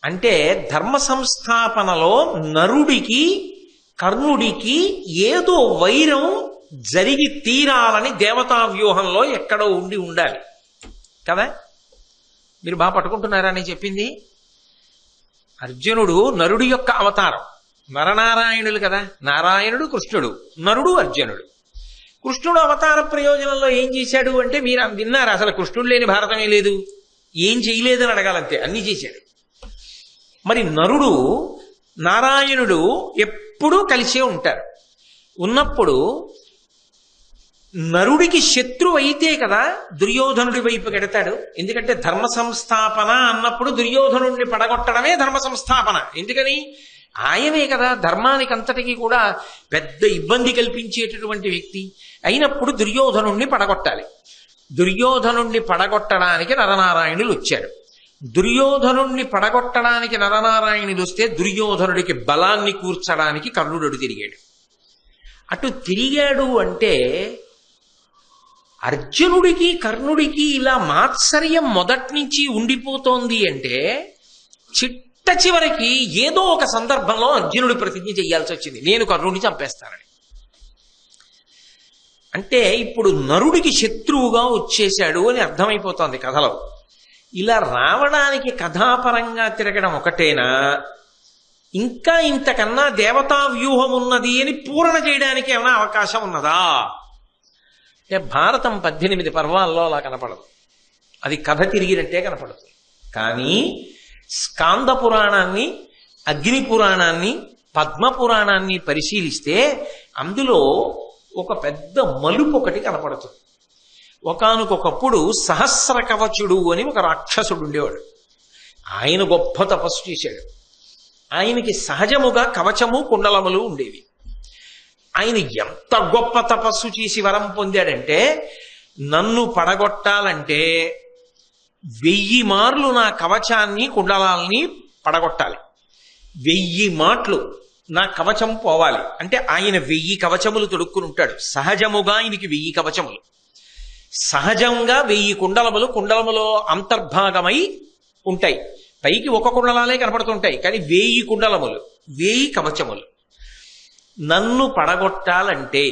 అంటే ధర్మ సంస్థాపనలో నరుడికి కర్ణుడికి ఏదో వైరం జరిగి తీరాలని దేవతా వ్యూహంలో ఎక్కడో ఉండాలి కదా. మీరు బాగా పట్టుకుంటున్నారా అని చెప్పింది? అర్జునుడు నరుడి యొక్క అవతారం. నరనారాయణులు కదా, నారాయణుడు కృష్ణుడు, నరుడు అర్జునుడు. కృష్ణుడు అవతార ప్రయోజనంలో ఏం చేశాడు అంటే మీరు విన్నారు. అసలు కృష్ణుడు లేని భారతమే లేదు, ఏం చేయలేదని అడగాలంతే, అన్నీ చేశాడు. మరి నరుడు నారాయణుడు ఎప్పుడూ కలిసే ఉంటారు. ఉన్నప్పుడు నరుడికి శత్రువు అయితే కదా దుర్యోధనుడి వైపు గెడతాడు. ఎందుకంటే ధర్మ సంస్థాపన అన్నప్పుడు దుర్యోధనుడిని పడగొట్టడమే ధర్మ సంస్థాపన. ఎందుకని? ఆయనే కదా ధర్మానికి అంతటికీ కూడా పెద్ద ఇబ్బంది కల్పించేటటువంటి వ్యక్తి. అయినప్పుడు దుర్యోధనుణ్ణి పడగొట్టాలి. దుర్యోధనుణ్ణి పడగొట్టడానికి నరనారాయణులు వచ్చారు. దుర్యోధనుణ్ణి పడగొట్టడానికి నరనారాయణులు వస్తే దుర్యోధనుడికి బలాన్ని కూర్చడానికి కర్ణుడు తిరిగాడు. అటు తిరిగాడు అంటే అర్జునుడికి కర్ణుడికి ఇలా మాత్సర్యం మొదటి నుంచి ఉండిపోతోంది అంటే చిట్ట చివరికి ఏదో ఒక సందర్భంలో అర్జునుడి ప్రతిజ్ఞ చేయాల్సి వచ్చింది, నేను కర్ణుడిని చంపేస్తానని. అంటే ఇప్పుడు నరుడికి శత్రువుగా వచ్చేశాడు అని అర్థమైపోతోంది కథలో. ఇలా రావడానికి కథాపరంగా తిరగడం ఒకటేనా, ఇంకా ఇంతకన్నా దేవతా వ్యూహం ఉన్నది అని పూరణ చేయడానికి ఏమైనా అవకాశం ఉన్నదా? అంటే భారతం 18 పర్వాల్లో అలా కనపడదు, అది కథ తిరిగినట్టే కనపడుతుంది. కానీ స్కాంద పురాణాన్ని, అగ్ని పురాణాన్ని, పద్మ పురాణాన్ని పరిశీలిస్తే అందులో ఒక పెద్ద మలుపు ఒకటి కనపడుతుంది. ఒకానొకప్పుడు సహస్ర కవచుడు అని ఒక రాక్షసుడు ఉండేవాడు. ఆయన గొప్ప తపస్సు చేశాడు. ఆయనకి సహజముగా కవచము కుండలములు ఉండేవి. ఆయన ఎంత గొప్ప తపస్సు చేసి వరం పొందాడంటే, నన్ను పడగొట్టాలంటే 1000 మార్లు నా కవచాన్ని కుండలాల్ని పడగొట్టాలి, 1000 మాటలు నా కవచం పోవాలి. అంటే ఆయన 1000 కవచములు తొడుక్కుని ఉంటాడు. సహజముగా ఆయనకి 1000 కవచములు, సహజంగా 1000 కుండలములు కుండలములో అంతర్భాగమై ఉంటాయి. పైకి ఒక కుండలాలే కనపడుతుంటాయి, కానీ 1000 కుండలములు, 1000 కవచములు. నన్ను పడగొట్టాలంటే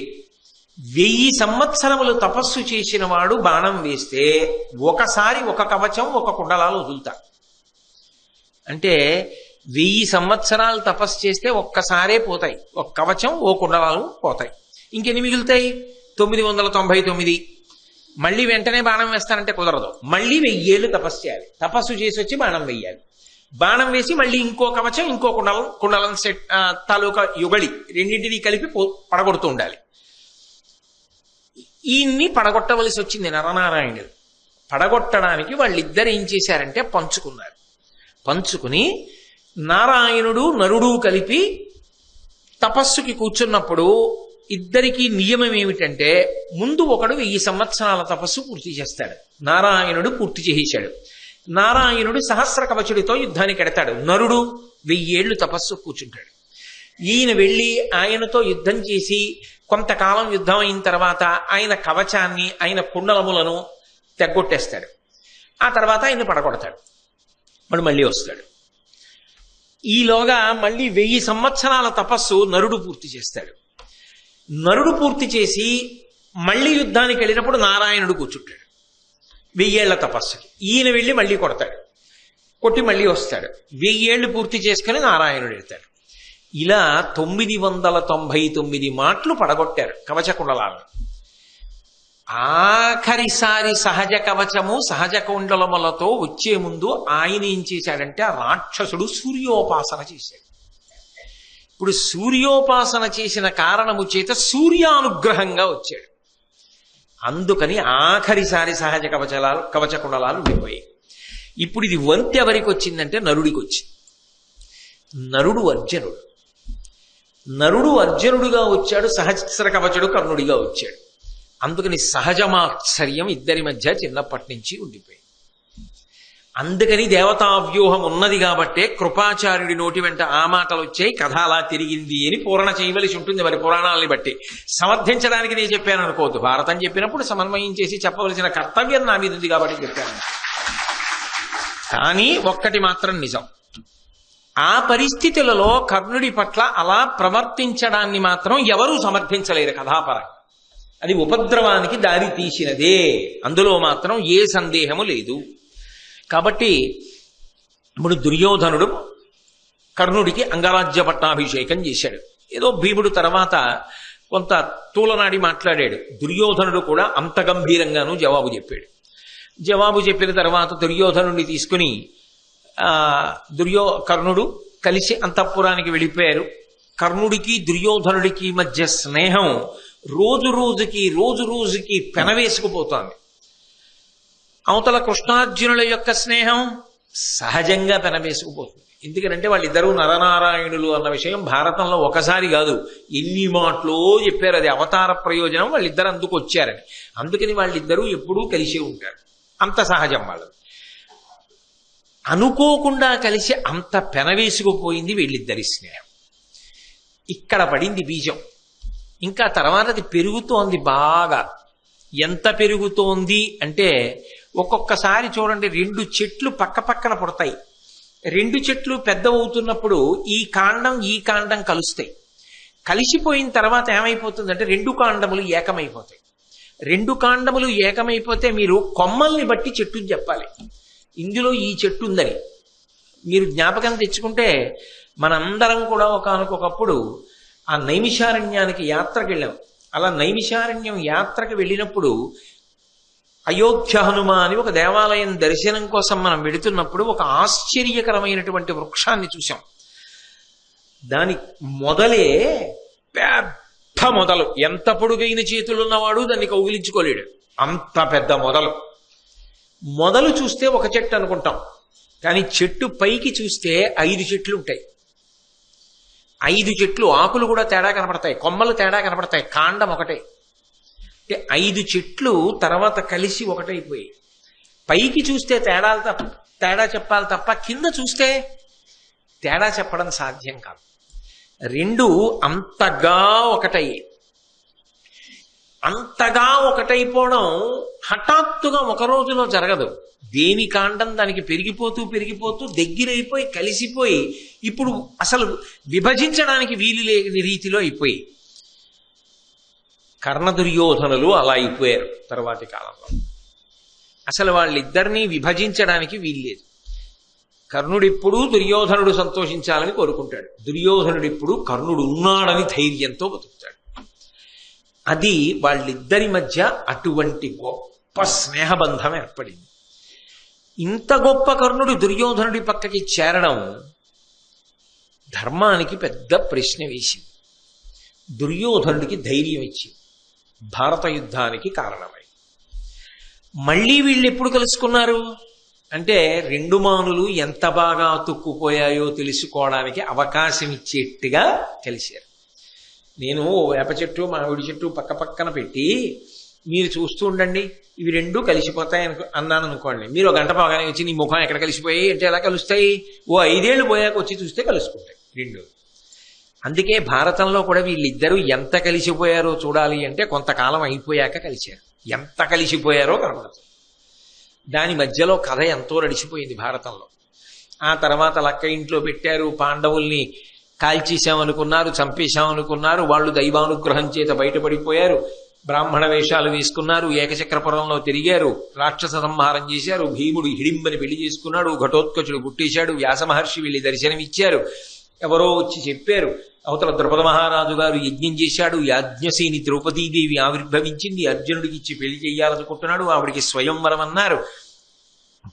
1000 సంవత్సరములు తపస్సు చేసిన వాడు బాణం వేస్తే ఒకసారి ఒక కవచం ఒక కుండలాలు వదులుతా. అంటే 1000 సంవత్సరాలు తపస్సు చేస్తే ఒక్కసారే పోతాయి, ఒక కవచం ఓ కుండలాలు పోతాయి. ఇంకెన్ని మిగులుతాయి? 999. మళ్ళీ వెంటనే బాణం వేస్తానంటే కుదరదు. మళ్ళీ 1000 ఏళ్ళు తపస్సు చేయాలి. తపస్సు చేసి వచ్చి బాణం వేయాలి. బాణం వేసి మళ్ళీ ఇంకో కవచం, ఇంకో కుండలం సెట్ తాలూకా యుగళి రెండింటినీ కలిపి పడగొడుతూ ఉండాలి. ఈయన్ని పడగొట్టవలసి వచ్చింది నరనారాయణుడు. పడగొట్టడానికి వాళ్ళిద్దరు ఏం చేశారంటే పంచుకున్నారు. పంచుకుని నారాయణుడు నరుడు కలిపి తపస్సుకి కూర్చున్నప్పుడు ఇద్దరికీ నియమం ఏమిటంటే, ముందు ఒకడు 1000 సంవత్సరాల తపస్సు పూర్తి చేస్తాడు. నారాయణుడు పూర్తి చేశాడు. నారాయణుడు సహస్ర కవచుడితో యుద్ధానికి ఎడతాడు. నరుడు 1000 ఏళ్ళు తపస్సు కూర్చుంటాడు. ఈయన వెళ్ళి ఆయనతో యుద్ధం చేసి కొంతకాలం యుద్ధం అయిన తర్వాత ఆయన కవచాన్ని, ఆయన కుండలములను తెగ్గొట్టేస్తాడు. ఆ తర్వాత ఆయన్ని పడగొడతాడు. వాడు మళ్ళీ వస్తాడు. ఈలోగా మళ్ళీ 1000 సంవత్సరాల తపస్సు నరుడు పూర్తి చేస్తాడు. నరుడు పూర్తి చేసి మళ్ళీ యుద్ధానికి వెళ్ళినప్పుడు నారాయణుడు కూర్చుంటాడు 1000 ఏళ్ల తపస్సుకి. ఈయన వెళ్ళి మళ్ళీ కొడతాడు. కొట్టి మళ్ళీ వస్తాడు. 1000 ఏళ్ళు పూర్తి చేసుకుని నారాయణుడు వెళ్తాడు. ఇలా 999 మాటలు పడగొట్టారు కవచ కుండలాలను. ఆఖరిసారి సహజ కవచము, సహజ కుండలములతో వచ్చే ముందు ఆయన ఏం చేశాడంటే, ఆ రాక్షసుడు సూర్యోపాసన చేశాడు. ఇప్పుడు సూర్యోపాసన చేసిన కారణము చేత సూర్యానుగ్రహంగా వచ్చాడు. అందుకని ఆఖరిసారి సహజ కవచ కుండలాలు ఉండిపోయాయి. ఇప్పుడు ఇది వంతె ఎవరికి వచ్చిందంటే నరుడికి వచ్చింది. నరుడు అర్జునుడు. నరుడు అర్జునుడుగా వచ్చాడు. సహస్ర కవచుడు కర్ణుడిగా వచ్చాడు. అందుకని సహజమాత్సర్యం ఇద్దరి మధ్య చిన్నప్పటి నుంచి ఉండిపోయింది. అందుకని దేవతా వ్యూహం ఉన్నది కాబట్టే కృపాచార్యుడి నోటి వెంట ఆ మాటలు వచ్చాయి, కథ అలా తిరిగింది అని పూరణ చేయవలసి ఉంటుంది. మరి పురాణాలని బట్టి సమర్థించడానికి నేను చెప్పాను అనుకోవద్దు. భారతం చెప్పినప్పుడు సమన్వయం చేసి చెప్పవలసిన కర్తవ్యం నా మీద ఉంది కాబట్టి చెప్పాను. కానీ ఒక్కటి మాత్రం నిజం, ఆ పరిస్థితులలో కర్ణుడి పట్ల అలా ప్రవర్తించడాన్ని మాత్రం ఎవరూ సమర్థించలేరు కథాపరంగా. అది ఉపద్రవానికి దారి తీసినదే, అందులో మాత్రం ఏ సందేహము లేదు. కాబట్టి ఇప్పుడు దుర్యోధనుడు కర్ణుడికి అంగరాజ్య పట్టాభిషేకం చేశాడు. ఏదో భీముడు తర్వాత కొంత తూలనాడి మాట్లాడాడు. దుర్యోధనుడు కూడా అంత గంభీరంగానూ జవాబు చెప్పాడు. జవాబు చెప్పిన తర్వాత దుర్యోధనుడిని తీసుకుని కర్ణుడు కలిసి అంతఃపురానికి వెళ్ళిపోయారు. కర్ణుడికి దుర్యోధనుడికి మధ్య స్నేహం రోజు రోజుకి పెనవేసుకుపోతోంది. అవతల కృష్ణార్జునుల యొక్క స్నేహం సహజంగా పెనవేసుకుపోతుంది. ఎందుకంటే వాళ్ళిద్దరూ నరనారాయణులు అన్న విషయం భారతంలో ఒకసారి కాదు ఎన్ని మాటలో చెప్పారు. అది అవతార ప్రయోజనం, వాళ్ళిద్దరు అందుకు వచ్చారని. అందుకని వాళ్ళిద్దరూ ఎప్పుడూ కలిసే ఉంటారు. అంత సహజం వాళ్ళు. అనుకోకుండా కలిసి అంత పెనవేసుకుపోయింది వీళ్ళిద్దరి స్నేహం. ఇక్కడ పడింది బీజం. ఇంకా తర్వాత అది పెరుగుతోంది బాగా. ఎంత పెరుగుతోంది అంటే, ఒక్కొక్కసారి చూడండి 2 చెట్లు పక్క పక్కన పుడతాయి. 2 చెట్లు పెద్దవవుతున్నప్పుడు ఈ కాండం కలుస్తాయి. కలిసిపోయిన తర్వాత ఏమైపోతుందంటే 2 కాండములు ఏకమైపోతాయి. 2 కాండములు ఏకమైపోతే మీరు కొమ్మల్ని బట్టి చెట్టుని చెప్పాలి. ఇందులో ఈ చెట్టు ఉందని మీరు జ్ఞాపకం తెచ్చుకుంటే, మనందరం కూడా ఒకనకొకప్పుడు ఆ నైమిషారణ్యానికి యాత్రకు వెళ్ళాం. అలా నైమిషారణ్యం యాత్రకు వెళ్ళినప్పుడు అయోధ్య హనుమ అని ఒక దేవాలయం దర్శనం కోసం మనం వెడుతున్నప్పుడు ఒక ఆశ్చర్యకరమైనటువంటి వృక్షాన్ని చూసాం. దాని మొదలే పెద్ద మొదలు, ఎంత పొడుగైన చేతులున్నవాడు దాన్ని కౌగిలించుకోలేడు, అంత పెద్ద మొదలు చూస్తే ఒక చెట్టు అనుకుంటాం, కానీ చెట్టు పైకి చూస్తే 5 చెట్లు ఉంటాయి. 5 చెట్లు, ఆకులు కూడా తేడా కనపడతాయి, కొమ్మలు తేడా కనపడతాయి, కాండం ఒకటే. అంటే 5 చెట్లు తర్వాత కలిసి ఒకటైపోయి. పైకి చూస్తే తేడా చెప్పాలి తప్ప కింద చూస్తే తేడా చెప్పడం సాధ్యం కాదు. 2 అంతగా ఒకటయ్యాయి. అంతగా ఒకటైపోవడం హఠాత్తుగా ఒక రోజులో జరగదు. దేని కాండం దానికి పెరిగిపోతూ దగ్గరైపోయి కలిసిపోయి ఇప్పుడు అసలు విభజించడానికి వీలు లేని రీతిలో అయిపోయి. కర్ణదుర్యోధనులు అలా అయిపోయారు తర్వాతి కాలంలో. అసలు వాళ్ళిద్దరినీ విభజించడానికి వీల్లేదు. కర్ణుడిప్పుడు దుర్యోధనుడు సంతోషించాలని కోరుకుంటాడు, దుర్యోధనుడిప్పుడు కర్ణుడు ఉన్నాడని ధైర్యంతో బతుకుతాడు. అది వాళ్ళిద్దరి మధ్య అటువంటి గొప్ప స్నేహబంధం ఏర్పడింది. ఇంత గొప్ప కర్ణుడు దుర్యోధనుడి పక్కకి చేరడం ధర్మానికి పెద్ద ప్రశ్న వేసింది, దుర్యోధనుడికి ధైర్యం ఇచ్చింది, భారత యుద్ధానికి కారణమై. మళ్ళీ వీళ్ళు ఎప్పుడు కలుసుకున్నారు అంటే రెండు మానులు ఎంత బాగా అతుక్కుపోయాయో తెలుసుకోవడానికి అవకాశం ఇచ్చేట్టుగా కలిశారు. నేను వేప చెట్టు మామిడి చెట్టు పక్క పక్కన పెట్టి మీరు చూస్తూ ఉండండి, ఇవి రెండూ కలిసిపోతాయి అన్నాను అనుకోండి, మీరు ఒక గంట పోగానే వచ్చి నీ ముఖం ఎక్కడ కలిసిపోయి అంటే ఎలా కలుస్తాయి? ఓ 5 ఏళ్ళు పోయాక వచ్చి చూస్తే కలుసుకుంటాయి రెండు. అందుకే భారతంలో కూడా వీళ్ళిద్దరూ ఎంత కలిసిపోయారో చూడాలి అంటే కొంతకాలం అయిపోయాక కలిశారు. ఎంత కలిసిపోయారో కనబడుతుంది. దాని మధ్యలో కథ ఎంతో నడిచిపోయింది భారతంలో. ఆ తర్వాత లక్క ఇంట్లో పెట్టారు, పాండవుల్ని కాల్చేశామనుకున్నారు, చంపేశామనుకున్నారు, వాళ్ళు దైవానుగ్రహం చేత బయటపడిపోయారు, బ్రాహ్మణ వేషాలు వేసుకున్నారు, ఏకచక్రపురంలో తిరిగారు, రాక్షస సంహారం చేశారు, భీముడు హిడింబని పెళ్లి చేసుకున్నాడు, ఘటోత్కచుడు పుట్టేశాడు, వ్యాస మహర్షి వెళ్ళి దర్శనమిచ్చారు, ఎవరో వచ్చి చెప్పారు, అవతల ద్రుపద మహారాజు గారు యజ్ఞం చేశాడు, యాజ్ఞసేని ద్రౌపదీదేవి ఆవిర్భవించింది, అర్జునుడికి ఇచ్చి పెళ్లి చెయ్యాలనుకుంటున్నాడు, ఆవిడికి స్వయంవరం అన్నారు.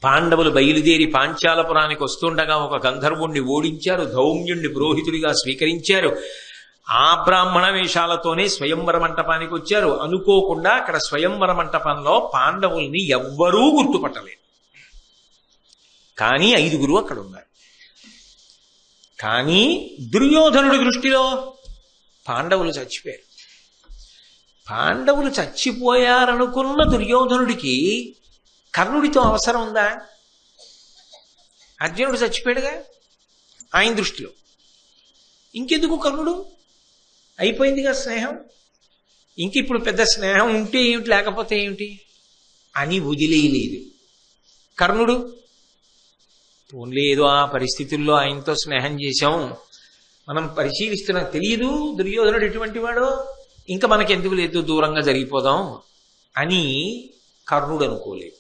పాండవులు బయలుదేరి పాంచాలపురానికి వస్తుండగా ఒక గంధర్వుణ్ణి ఓడించారు, ధౌమ్యుణ్ణి పురోహితుడిగా స్వీకరించారు. ఆ బ్రాహ్మణ వేషాలతోనే స్వయంవర మంటపానికి వచ్చారు. అనుకోకుండా అక్కడ స్వయంవర మంటపంలో పాండవుల్ని ఎవ్వరూ గుర్తుపట్టలేదు. కానీ 5గురు అక్కడ ఉన్నారు. కానీ దుర్యోధనుడి దృష్టిలో పాండవులు చచ్చిపోయారు. పాండవులు చచ్చిపోయారనుకున్న దుర్యోధనుడికి కర్ణుడితో అవసరం ఉందా? అర్జునుడు చచ్చిపోయాడుగా ఆయన దృష్టిలో. ఇంకెందుకు కర్ణుడు? అయిపోయిందిగా స్నేహం. ఇంక ఇప్పుడు పెద్ద స్నేహం ఉంటే ఏమిటి, లేకపోతే ఏమిటి అని వదిలేయలేదు కర్ణుడు. పోన్లే ఏదో ఆ పరిస్థితుల్లో ఆయనతో స్నేహం చేశాం, మనం పరిశీలిస్తున్నా, తెలియదు దుర్యోధనుడు ఎటువంటి వాడో, ఇంకా మనకెందుకు లేదు, దూరంగా జరిగిపోదాం అని కర్ణుడు అనుకోలేదు.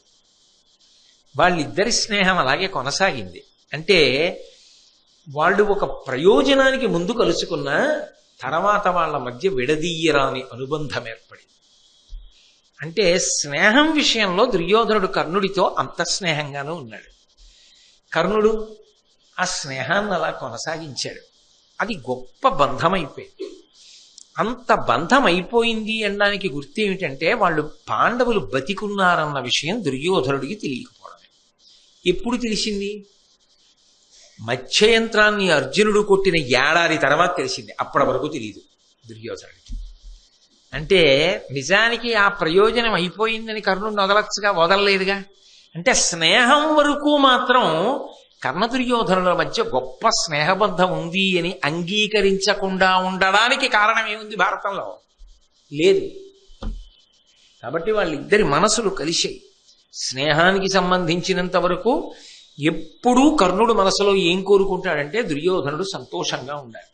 వాళ్ళిద్దరి స్నేహం అలాగే కొనసాగింది. అంటే వాళ్ళు ఒక ప్రయోజనానికి ముందు కలుసుకున్న తర్వాత వాళ్ళ మధ్య విడదీయరాని అనుబంధం ఏర్పడింది. అంటే స్నేహం విషయంలో దుర్యోధనుడు కర్ణుడితో అంత స్నేహంగానూ ఉన్నాడు. కర్ణుడు ఆ స్నేహాన్ని అలా కొనసాగించాడు. అది గొప్ప బంధం అయిపోయింది. అంత బంధం అయిపోయింది అనడానికి గుర్తు ఏమిటంటే వాళ్ళు పాండవులు బతికున్నారన్న విషయం దుర్యోధనుడికి తెలియకపోవడమే. ఎప్పుడు తెలిసింది? మత్స్యయంత్రాన్ని అర్జునుడు కొట్టిన ఏడాది తర్వాత తెలిసింది. అప్పటి వరకు తెలియదు దుర్యోధనుడికి. అంటే నిజానికి ఆ ప్రయోజనం అయిపోయిందని కర్ణుడిని వదలచ్చుగా, వదలలేదుగా. అంటే స్నేహం వరకు మాత్రం కర్ణ దుర్యోధనుల మధ్య గొప్ప స్నేహబంధం ఉంది అని అంగీకరించకుండా ఉండడానికి కారణం ఏముంది భారతంలో? లేదు. కాబట్టి వాళ్ళిద్దరి మనసులు కలిశాయి. స్నేహానికి సంబంధించినంత వరకు ఎప్పుడూ కర్ణుడు మనసులో ఏం కోరుకుంటాడంటే దుర్యోధనుడు సంతోషంగా ఉండాలి.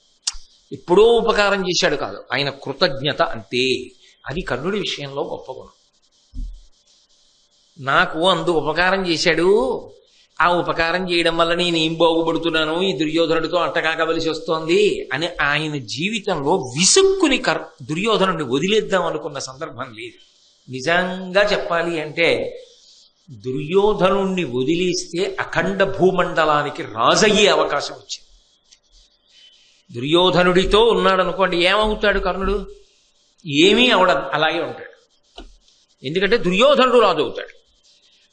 ఎప్పుడో ఉపకారం చేశాడు కాదు, ఆయన కృతజ్ఞత అంతే. అది కర్ణుడి విషయంలో గొప్ప గుణం. నాకు అందు ఉపకారం చేశాడు, ఆ ఉపకారం చేయడం వల్ల నేనేం బాగుపడుతున్నాను, ఈ దుర్యోధనుడితో అంటకాకవలసి వస్తోంది అని ఆయన జీవితంలో విసుక్కుని దుర్యోధనుడిని వదిలేద్దాం అనుకున్న సందర్భం లేదు. నిజంగా చెప్పాలి అంటే దుర్యోధనుణ్ణి వదిలేస్తే అఖండ భూమండలానికి రాజయ్యే అవకాశం వచ్చింది. దుర్యోధనుడితో ఉన్నాడనుకోండి, ఏమవుతాడు కర్ణుడు? ఏమీ అవడ, అలాగే ఉంటాడు. ఎందుకంటే దుర్యోధనుడు రాజు అవుతాడు.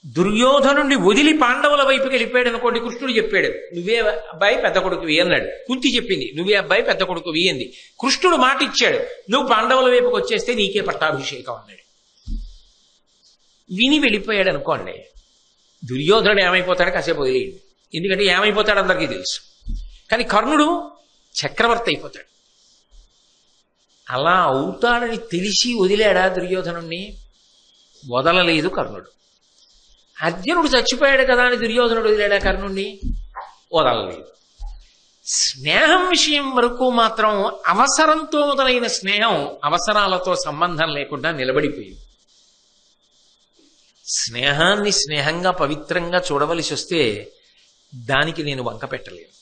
దుర్యోధనుడిని వదిలి పాండవుల వైపుకి వెళ్ళిపోయాడు అనుకోండి, కృష్ణుడు చెప్పాడు నువ్వే అబ్బాయి పెద్ద కొడుకువి అన్నాడు, కుంతి చెప్పింది నువ్వే అబ్బాయి పెద్ద కొడుకువి అంది, కృష్ణుడు మాట ఇచ్చాడు నువ్వు పాండవుల వైపుకి వచ్చేస్తే నీకే పట్టాభిషేకం అన్నాడు. విని వెళ్ళిపోయాడు అనుకోండి, దుర్యోధనుడు ఏమైపోతాడు కాసేపు వదిలేయండి, ఎందుకంటే ఏమైపోతాడు అందరికీ తెలుసు. కానీ కర్ణుడు చక్రవర్తి అయిపోతాడు. అలా అవుతాడని తెలిసి వదిలాడా దుర్యోధనుణ్ణి? వదలలేదు కర్ణుడు. అర్జునుడు చచ్చిపోయాడు కదా అని దుర్యోధనుడు వదిలాడా కర్ణుణ్ణి? వదలలేదు. స్నేహం విషయం వరకు మాత్రం అవసరంతో మొదలైన స్నేహం అవసరాలతో సంబంధం లేకుండా నిలబడిపోయింది. స్నేహాన్ని స్నేహంగా పవిత్రంగా చూడవలసి వస్తే దానికి నేను వంక పెట్టలేను.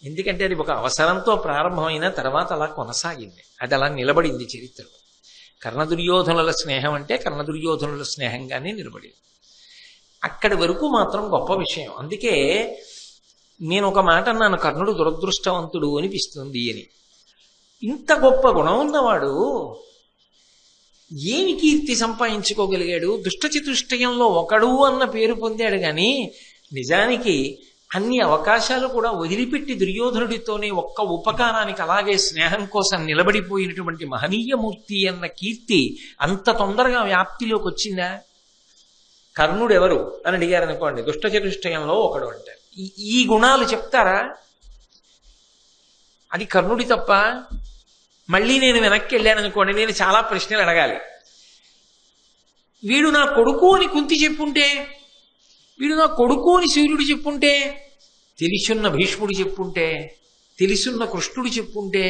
ఎందుకంటే అది ఒక అవసరంతో ప్రారంభమైన తర్వాత అలా కొనసాగింది, అది అలా నిలబడింది చరిత్రలో. కర్ణదుర్యోధనుల స్నేహం అంటే కర్ణదుర్యోధనుల స్నేహంగానే నిలబడింది. అక్కడి వరకు మాత్రం గొప్ప విషయం. అందుకే నేను ఒక మాట అన్నాను, కర్ణుడు దురదృష్టవంతుడు అనిపిస్తుంది అని. ఇంత గొప్ప గుణం ఉన్నవాడు ఏమి కీర్తి సంపాదించుకోగలిగాడు? దుష్టచతుష్టయంలో ఒకడు అన్న పేరు పొందాడు కానీ నిజానికి అన్ని అవకాశాలు కూడా వదిలిపెట్టి దుర్యోధనుడితోనే ఒక్క ఉపకారానికి అలాగే స్నేహం కోసం నిలబడిపోయినటువంటి మహనీయమూర్తి అన్న కీర్తి అంత తొందరగా వ్యాప్తిలోకి వచ్చిందా? కర్ణుడు ఎవరు అని అడిగారు అనుకోండి, దుష్టచతుష్టయంలో ఒకడు అంటారు. ఈ గుణాలు చెప్తారా? అది కర్ణుడి తప్ప? మళ్ళీ నేను వెనక్కి వెళ్ళాను అనుకోండి, నేను చాలా ప్రశ్నలు అడగాలి. వీడు నా కొడుకు అని కుంతి చెప్పుంటే, వీడు నా కొడుకు అని సూర్యుడు చెప్పుంటే, తెలిసున్న భీష్ముడు చెప్పుంటే, తెలిసున్న కృష్ణుడు చెప్పుంటే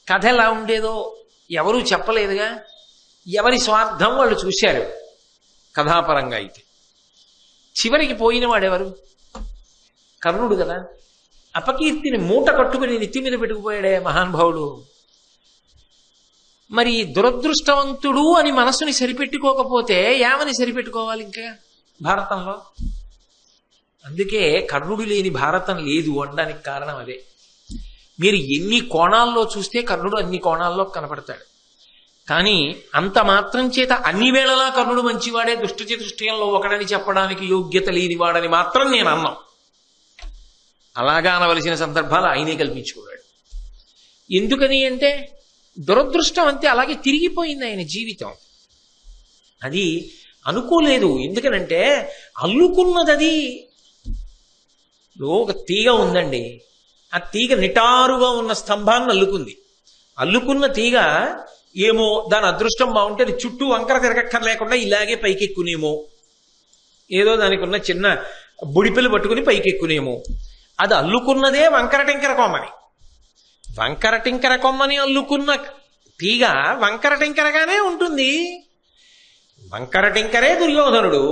కథ ఎలా ఉండేదో ఎవరూ చెప్పలేదుగా. ఎవరి స్వార్థం వాళ్ళు చూశారు కథాపరంగా. అయితే చివరికి పోయిన వాడెవరు? కర్ణుడు కదా. అపకీర్తిని మూట కట్టుకుని నెత్తి మీద పెట్టుకుపోయాడే మహానుభావుడు. మరి దురదృష్టవంతుడు అని మనసుని సరిపెట్టుకోకపోతే ఏమని సరిపెట్టుకోవాలి ఇంకా భారతంలో? అందుకే కర్ణుడు లేని భారతం లేదు అనడానికి కారణం అదే. మీరు ఎన్ని కోణాల్లో చూస్తే కర్ణుడు అన్ని కోణాల్లో కనపడతాడు. కానీ అంత మాత్రం చేత అన్ని వేళలా కర్ణుడు మంచివాడే, దుష్టచతుష్టయంలో ఒకడని చెప్పడానికి యోగ్యత లేనివాడని మాత్రం నేను అన్నాం. అలాగా అనవలసిన సందర్భాలు ఆయనే కల్పించుకున్నాడు. ఎందుకని అంటే దురదృష్టం అంతే, అలాగే తిరిగిపోయింది ఆయన జీవితం. అది అనుకోలేదు. ఎందుకనంటే అల్లుకున్నది అది. ఒక తీగ ఉందండి, ఆ తీగ నిటారుగా ఉన్న స్తంభాన్ని అల్లుకుంది. అల్లుకున్న తీగ ఏమో దాని అదృష్టం బాగుంటే అది చుట్టూ వంకర తిరగక్కర్లేకుండా ఇలాగే పైకెక్కునేమో, ఏదో దానికి ఉన్న చిన్న బుడిపిల్లు పట్టుకుని పైకెక్కునేమో. అది అల్లుకున్నదే వంకర టింకర కొమ్మని. వంకర టింకర కొమ్మని అల్లుకున్న తీగ వంకర టింకరగానే ఉంటుంది. వంకర టింకరే దుర్యోధనుడు.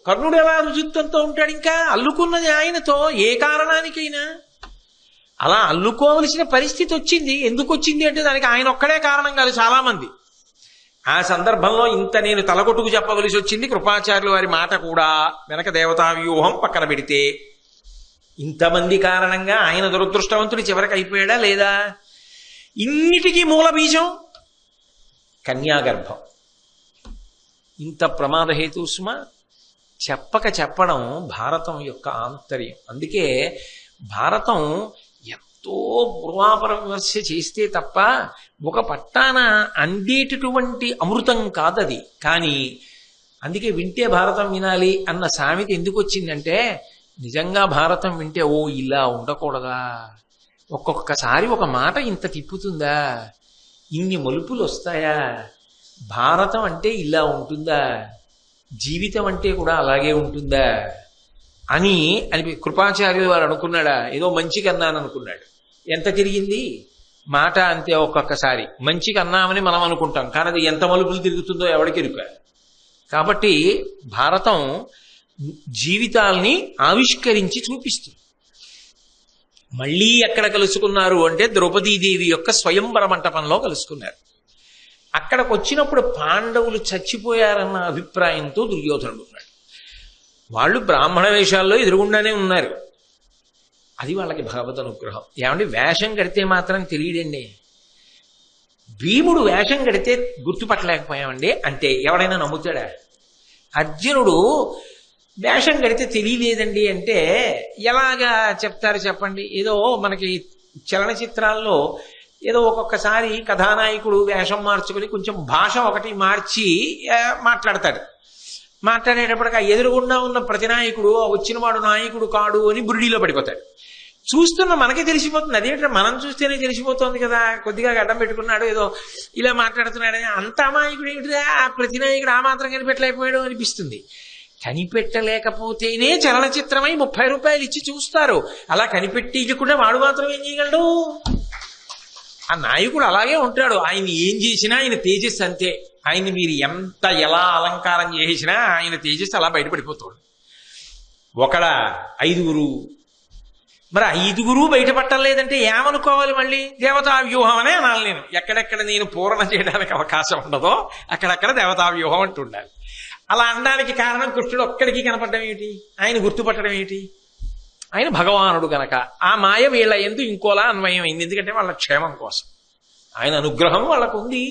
కర్ణుడు ఎలా రుజుత్వంతో ఉంటాడు? ఇంకా అల్లుకున్నది ఆయనతో ఏ కారణానికైనా. అలా అల్లుకోవలసిన పరిస్థితి వచ్చింది. ఎందుకు వచ్చింది అంటే దానికి ఆయన ఒక్కడే కారణం కాదు, చాలా మంది. ఆ సందర్భంలో ఇంత నేను తలకొట్టుకు చెప్పవలసి వచ్చింది. కృపాచార్యుల వారి మాట కూడా వెనక దేవతా వ్యూహం పక్కన పెడితే ఇంతమంది కారణంగా ఆయన దురదృష్టవంతుడు చివరికి అయిపోయాడా లేదా? ఇన్నిటికీ మూల బీజం కన్యాగర్భం. ఇంత ప్రమాదహేతుస్మ చెప్పక చెప్పడం భారతం యొక్క ఆంతర్యం. అందుకే భారతం ఎంతో పూర్వాపర విమర్శ చేస్తే తప్ప ఒక పట్టాన అందేటటువంటి అమృతం కాదది. కానీ అందుకే వింటే భారతం వినాలి అన్న సామెత ఎందుకు వచ్చిందంటే నిజంగా భారతం వింటే ఓ ఇలా ఉండకూడదా, ఒక్కొక్కసారి ఒక మాట ఇంత తిప్పుతుందా, ఇన్ని మలుపులు వస్తాయా, భారతం అంటే ఇలా ఉంటుందా, జీవితం అంటే కూడా అలాగే ఉంటుందా అని కృపాచార్యులు వారు అనుకున్నాడా? ఏదో మంచిగా అన్నాను అనుకున్నాడు. ఎంత తిరిగింది మాట అంతే. ఒక్కొక్కసారి మంచిగా అన్నామని మనం అనుకుంటాం, కానీ అది ఎంత మలుపులు తిరుగుతుందో ఎవరికి ఎరుక. కాబట్టి భారతం జీవితాల్ని ఆవిష్కరించి చూపిస్తుంది. మళ్ళీ ఎక్కడ కలుసుకున్నారు అంటే ద్రౌపదీదేవి యొక్క స్వయంవర మంటపంలో కలుసుకున్నారు. అక్కడికి వచ్చినప్పుడు పాండవులు చచ్చిపోయారన్న అభిప్రాయంతో దుర్యోధనుడు ఉన్నాడు. వాళ్ళు బ్రాహ్మణ వేషాల్లో ఎదురుగుండానే ఉన్నారు. అది వాళ్ళకి భగవద్ అనుగ్రహం. ఏమంటే వేషం కడితే మాత్రం తెలియడండి. భీముడు వేషం కడితే గుర్తుపట్టలేకపోయామండి అంటే ఎవడైనా నమ్ముతాడా? అర్జునుడు వేషం కడితే తెలియలేదండి అంటే ఎలాగా చెప్తారు చెప్పండి? ఏదో మనకి చలనచిత్రాల్లో ఏదో ఒక్కొక్కసారి కథానాయకుడు వేషం మార్చుకుని కొంచెం భాష ఒకటి మార్చి మాట్లాడతాడు. మాట్లాడేటప్పటికి ఆ ఎదురుగుండా ఉన్న ప్రతినాయకుడు వచ్చిన వాడు నాయకుడు కాడు అని బురిడీలో పడిపోతాడు. చూస్తున్న మనకే తెలిసిపోతుంది. అదేంటంటే మనం చూస్తేనే తెలిసిపోతుంది కదా, కొద్దిగా గడ్డం పెట్టుకున్నాడు ఏదో ఇలా మాట్లాడుతున్నాడని. అంత అమాయకుడు ఏమిటిదా ఆ ప్రతినాయకుడు ఆ మాత్రం కనిపెట్టలేకపోయాడు అనిపిస్తుంది. కనిపెట్టలేకపోతేనే చలనచిత్రమై 30 రూపాయలు ఇచ్చి చూస్తారు. అలా కనిపెట్టించకుండా వాడు మాత్రం ఏం చేయగలడు? ఆ నాయకుడు అలాగే ఉంటాడు. ఆయన ఏం చేసినా ఆయన తేజస్సు అంతే. ఆయన్ని మీరు ఎంత ఎలా అలంకారం చేసినా ఆయన తేజస్సు అలా బయటపడిపోతాడు. ఒకడ 5, మరి ఐదుగురు బయటపట్టం లేదంటే ఏమనుకోవాలి? మళ్ళీ దేవతా వ్యూహం అనే అనాలి. నేను ఎక్కడెక్కడ నేను పూరణ చేయడానికి అవకాశం ఉండదో అక్కడక్కడ దేవతా వ్యూహం అంటుండాలి. అలా అనడానికి కారణం కృష్ణుడు ఒక్కడికి కనపడడం ఏమిటి? ఆయన గుర్తుపట్టడం ఏమిటి? ఆయన భగవానుడు గనక ఆ మాయ వీళ్ళ ఎందు ఇంకోలా అన్వయం అయింది. ఎందుకంటే వాళ్ళ క్షేమం కోసం ఆయన అనుగ్రహం వాళ్ళకు ఉంది.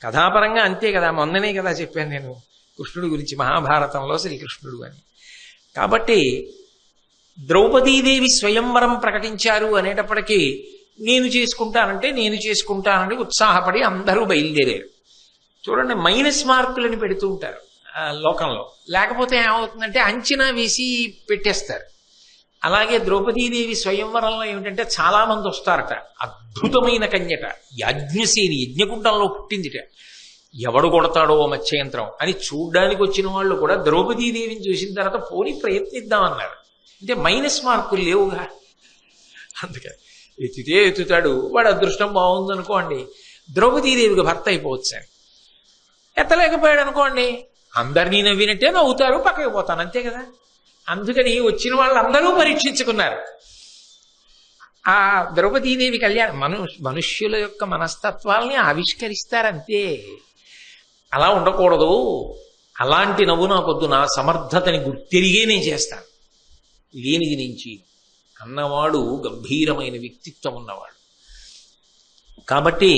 కథాపరంగా అంతే కదా. మొన్ననే కదా చెప్పాను నేను కృష్ణుడి గురించి మహాభారతంలో శ్రీకృష్ణుడు అని. కాబట్టి ద్రౌపదీదేవి స్వయంవరం ప్రకటించారు అనేటప్పటికీ నేను చేసుకుంటానని ఉత్సాహపడి అందరూ బయలుదేరారు. చూడండి, మైనస్ మార్కులని పెడుతూ ఉంటారు లోకంలో. లేకపోతే ఏమవుతుందంటే అంచనా వేసి పెట్టేస్తారు. అలాగే ద్రౌపదీదేవి స్వయంవరంలో ఏమిటంటే చాలా మంది వస్తారట. అద్భుతమైన కన్యట, యాజ్ఞసేని, యజ్ఞకుండంలో పుట్టిందిట. ఎవడు కొడతాడో మత్స్యయంత్రం అని చూడ్డానికి వచ్చిన వాళ్ళు కూడా ద్రౌపదీదేవిని చూసిన తర్వాత పోనీ ప్రయత్నిద్దామన్నారు. అంటే మైనస్ మార్కులు లేవుగా. అందుకని ఎత్తుతాడు, వాడు అదృష్టం బాగుందనుకోండి ద్రౌపదీదేవికి భర్త అయిపోవచ్చు. అని ఎత్తలేకపోయాడు అనుకోండి అందరినీ నవ్వినట్టే నవ్వుతారు, పక్కకి పోతాను, అంతే కదా. అందుకని వచ్చిన వాళ్ళందరూ పరీక్షించుకున్నారు. ఆ ద్రౌపదీదేవి కళ్యాణం మనుష్యుల యొక్క మనస్తత్వాల్ని ఆవిష్కరిస్తారంతే. అలా ఉండకూడదు, అలాంటి నవ్వు నాకొద్దు, నా సమర్థతని గుర్తిరిగే నేను చేస్తాను, లేనిది నుంచి అన్నవాడు గంభీరమైన వ్యక్తిత్వం ఉన్నవాడు. కాబట్టి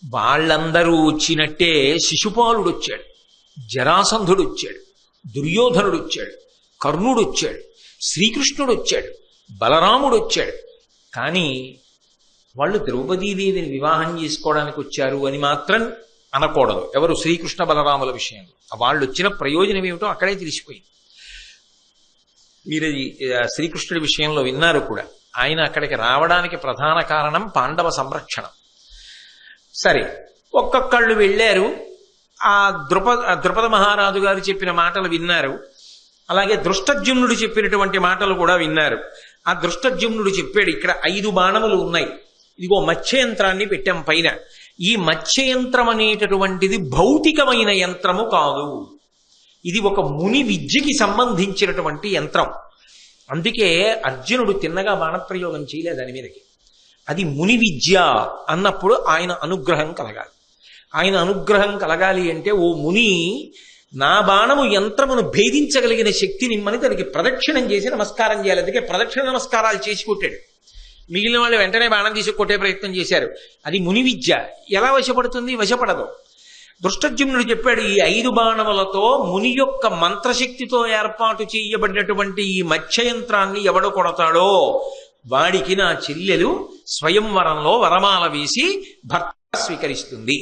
వాళ్ళందరూ వచ్చినట్టే శిశుపాలుడు వచ్చాడు, జరాసంధుడు వచ్చాడు, దుర్యోధనుడు వచ్చాడు, కర్ణుడు వచ్చాడు, శ్రీకృష్ణుడు వచ్చాడు, బలరాముడు వచ్చాడు. కానీ వాళ్ళు ద్రౌపదీదేవిని వివాహం చేసుకోవడానికి వచ్చారు అని మాత్రం అనకూడదు ఎవరు శ్రీకృష్ణ బలరాముల విషయంలో. వాళ్ళు వచ్చిన ప్రయోజనం ఏమిటో అక్కడే తెలిసిపోయింది. మీరు శ్రీకృష్ణుడి విషయంలో విన్నారు కూడా. ఆయన అక్కడికి రావడానికి ప్రధాన కారణం పాండవ సంరక్షణ. సరే, ఒక్కొక్కళ్ళు వెళ్ళారు. ఆ ద్రుపద మహారాజు గారు చెప్పిన మాటలు విన్నారు. అలాగే దృష్టజ్యుమ్నుడు చెప్పినటువంటి మాటలు కూడా విన్నారు. ఆ దృష్టజ్యుమ్నుడు చెప్పాడు, ఇక్కడ 5 బాణములు ఉన్నాయి, ఇదిగో మత్స్యయంత్రాన్ని పెట్టాం పైన. ఈ మత్స్యయంత్రం అనేటటువంటిది భౌతికమైన యంత్రము కాదు, ఇది ఒక ముని విద్యకి సంబంధించినటువంటి యంత్రం. అందుకే అర్జునుడు తిన్నగా బాణప్రయోగం చేయలేదు దాని మీదకి. అది ముని విద్య అన్నప్పుడు ఆయన అనుగ్రహం కలగాలి. ఆయన అనుగ్రహం కలగాలి అంటే, ఓ ముని, నా బాణము యంత్రమును భేదించగలిగిన శక్తి నిమ్మని దానికి ప్రదక్షిణం చేసి నమస్కారం చేయాలి. అందుకే ప్రదక్షిణ నమస్కారాలు చేసి కొట్టాడు. మిగిలిన వాళ్ళు వెంటనే బాణం తీసి కొట్టే ప్రయత్నం చేశారు. అది ముని విద్య. ఎలా వశపడుతుంది? వశపడదు. దృష్టజ్యుమ్నుడు చెప్పాడు, ఈ 5 బాణములతో ముని యొక్క మంత్రశక్తితో ఏర్పాటు చేయబడినటువంటి ఈ మత్స్యయంత్రాన్ని ఎవడు కొడతాడో వాడికి నా చెల్లెలు స్వయంవరంలో వరమాల వేసి భర్త స్వీకరిస్తుంది.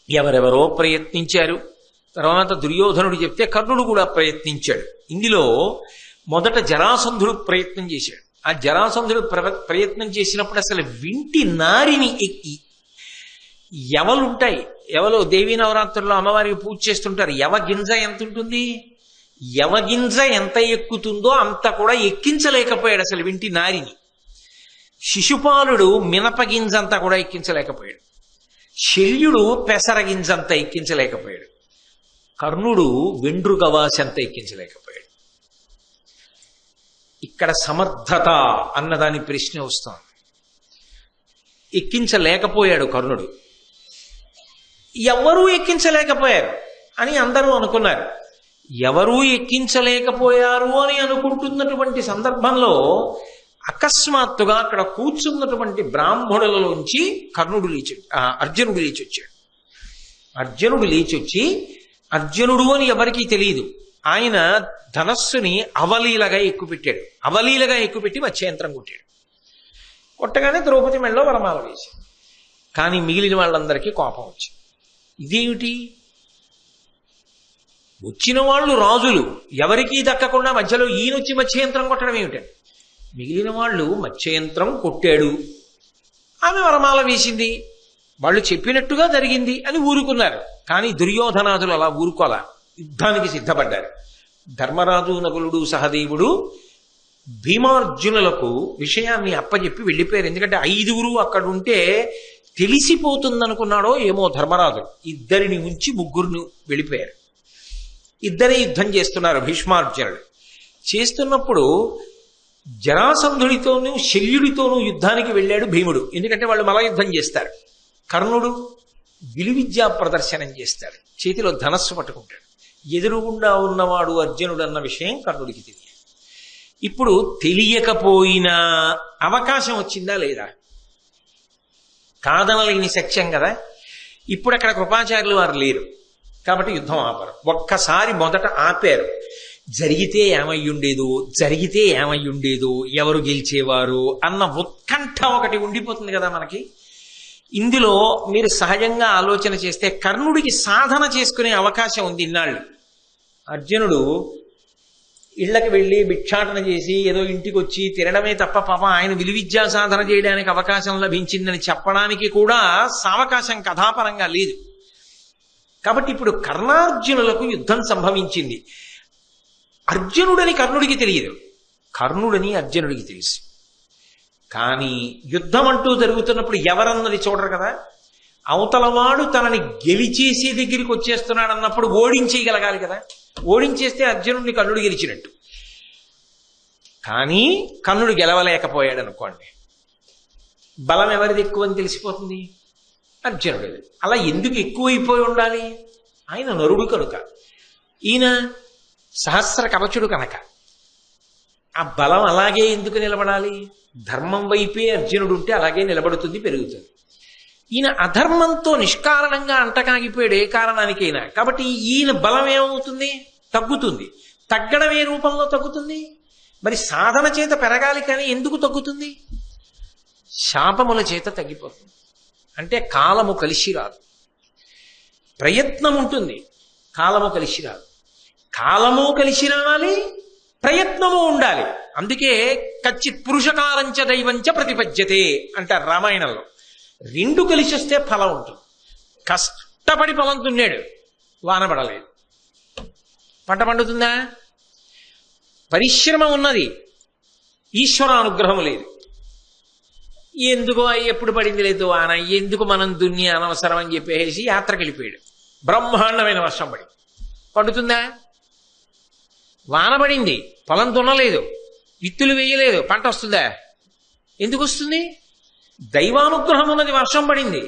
ఎవరెవరో ప్రయత్నించారు. తర్వాత దుర్యోధనుడు చెప్తే కర్ణుడు కూడా ప్రయత్నించాడు. ఇందులో మొదట జరాసంధుడు ప్రయత్నం చేశాడు. ఆ జరాసంధుడు ప్రయత్నం చేసినప్పుడు అసలు వింటి నారిని ఎక్కి, ఎవలుంటాయి, ఎవలో దేవీ నవరాత్రుల్లో అమ్మవారికి పూజ చేస్తుంటారు, గింజ ఎంత ఉంటుంది, గింజ ఎంత ఎక్కుతుందో అంత కూడా ఎక్కించలేకపోయాడు అసలు వింటి నారిని. శిశుపాలుడు మినపగింజంతా కూడా ఎక్కించలేకపోయాడు. శల్యుడు పెసరగింజంతా ఎక్కించలేకపోయాడు. కర్ణుడు వెండ్రుగవాసంతా ఎక్కించలేకపోయాడు. ఇక్కడ సమర్థత అన్నదాని ప్రశ్న వస్తుంది. ఎక్కించలేకపోయాడు కర్ణుడు. ఎవరూ ఎక్కించలేకపోయారు అని అందరూ అనుకున్నారు. ఎవరూ ఎక్కించలేకపోయారు అని అనుకుంటున్నటువంటి సందర్భంలో అకస్మాత్తుగా అక్కడ కూర్చున్నటువంటి బ్రాహ్మణులలోంచి అర్జునుడు లేచి వచ్చాడు. అర్జునుడు లేచి వచ్చి, అర్జునుడు అని ఎవరికీ తెలియదు, ఆయన ధనస్సుని అవలీలగా ఎక్కుపెట్టాడు. అవలీలగా ఎక్కుపెట్టి మత్స్యయంత్రం కొట్టాడు. కొట్టగానే ద్రౌపది మెళ్ళలో వరమాల వేసి. కానీ మిగిలిన వాళ్ళందరికీ కోపం వచ్చింది. ఇదేమిటి, వచ్చిన వాళ్ళు రాజులు, ఎవరికీ దక్కకుండా మధ్యలో ఈయనొచ్చి మత్స్యయంత్రం కొట్టడం ఏమిటండి? మిగిలిన వాళ్ళు మత్స్యయంత్రం కొట్టాడు, ఆమె వరమాల వేసింది, వాళ్ళు చెప్పినట్టుగా జరిగింది అని ఊరుకున్నారు. కానీ దుర్యోధనాదులు అలా ఊరుకోలా, యుద్ధానికి సిద్ధపడ్డారు. ధర్మరాజు, నకులుడు, సహదేవుడు భీమార్జునులకు విషయాన్ని అప్పచెప్పి వెళ్ళిపోయారు. ఎందుకంటే 5 అక్కడ ఉంటే తెలిసిపోతుందనుకున్నాడో ఏమో ధర్మరాజు. 2 ఉంచి 3 వెళ్ళిపోయారు. 2 యుద్ధం చేస్తున్నారు భీష్మార్జునుడు. చేస్తున్నప్పుడు జరాసంధుడితోనూ శల్యుడితోనూ యుద్ధానికి వెళ్ళాడు భీముడు, ఎందుకంటే వాళ్ళు మల యుద్ధం చేస్తారు. కర్ణుడు విలువిద్యా ప్రదర్శనం చేస్తాడు, చేతిలో ధనస్సు పట్టుకుంటాడు. ఎదురుగుండా ఉన్నవాడు అర్జునుడు అన్న విషయం కర్ణుడికి తెలియదు. ఇప్పుడు తెలియకపోయినా అవకాశం వచ్చిందా లేదా? కాదనలేని సత్యం కదా. ఇప్పుడు అక్కడ కృపాచార్యులు వారు లేరు కాబట్టి యుద్ధం ఆపరు. ఒక్కసారి మొదట ఆపారు. జరిగితే ఏమయ్యుండేదో, ఎవరు గెలిచేవారు అన్న ఉత్కంఠ ఒకటి ఉండిపోతుంది కదా మనకి. ఇందులో మీరు సహజంగా ఆలోచన చేస్తే కర్ణుడికి సాధన చేసుకునే అవకాశం ఉంది ఇన్నాళ్ళు. అర్జునుడు ఇళ్లకు వెళ్ళి భిక్షాటన చేసి ఏదో ఇంటికి వచ్చి తినడమే తప్ప పాపం ఆయన విలువిద్యా సాధన చేయడానికి అవకాశం లభించిందని చెప్పడానికి కూడా సావకాశం కథాపరంగా లేదు. కాబట్టి ఇప్పుడు కర్ణార్జునులకు యుద్ధం సంభవించింది. అర్జునుడని కర్ణుడికి తెలియదు, కర్ణుడని అర్జునుడికి తెలుసు. కానీ యుద్ధం అంటూ జరుగుతున్నప్పుడు ఎవరన్నది చూడరు కదా. అవతలవాడు తనని గెలిచేసే దగ్గరికి వచ్చేస్తున్నాడు అన్నప్పుడు ఓడించేయగలగాలి కదా. ఓడించేస్తే అర్జునుడిని కర్ణుడు గెలిచినట్టు. కానీ కర్ణుడు గెలవలేకపోయాడు అనుకోండి, బలం ఎవరిది ఎక్కువ అని తెలిసిపోతుంది, అర్జునుడిది. అలా ఎందుకు ఎక్కువైపోయి ఉండాలి? ఆయన నరుడు కనుక, ఈయన సహస్ర కవచుడు కనుక. ఆ బలం అలాగే ఎందుకు నిలబడాలి? ధర్మం వైపే అర్జునుడు ఉంటే అలాగే నిలబడుతుంది, పెరుగుతుంది. ఈయన అధర్మంతో నిష్కారణంగా అంటకాగిపోయాడు ఏ కారణానికైనా. కాబట్టి ఈయన బలం ఏమవుతుంది? తగ్గుతుంది. తగ్గడం ఏ రూపంలో తగ్గుతుంది? మరి సాధన చేత పెరగాలి, కానీ ఎందుకు తగ్గుతుంది? శాపముల చేత తగ్గిపోతుంది. అంటే కాలము కలిసి రాదు, ప్రయత్నం ఉంటుంది, కాలము కలిసి రాదు. కాలము కలిసి రావాలి, ప్రయత్నము ఉండాలి. అందుకే కచ్చిత్ పురుషకారంచ దైవంచ ప్రతిపద్యతే అంటారు రామాయణంలో. రెండు కలిసి వస్తే ఫలం ఉంటుంది. కష్టపడి పొలం దున్నాడు, వాన పడలేదు, పంట పండుతుందా? పరిశ్రమ ఉన్నది, ఈశ్వరానుగ్రహం లేదు. ఎందుకో ఎప్పుడు పడింది లేదు వాన, ఎందుకు మనం దున్ని అనవసరం అని చెప్పేసి యాత్రకు వెళ్ళిపోయాడు. బ్రహ్మాండమైన వర్షం పడి పండుతుందా? వాన పడింది, పొలం దున్నలేదు, విత్తులు వేయలేదు, పంట వస్తుందా? ఎందుకు వస్తుంది? దైవానుగ్రహం ఉన్నది, వర్షం పడింది,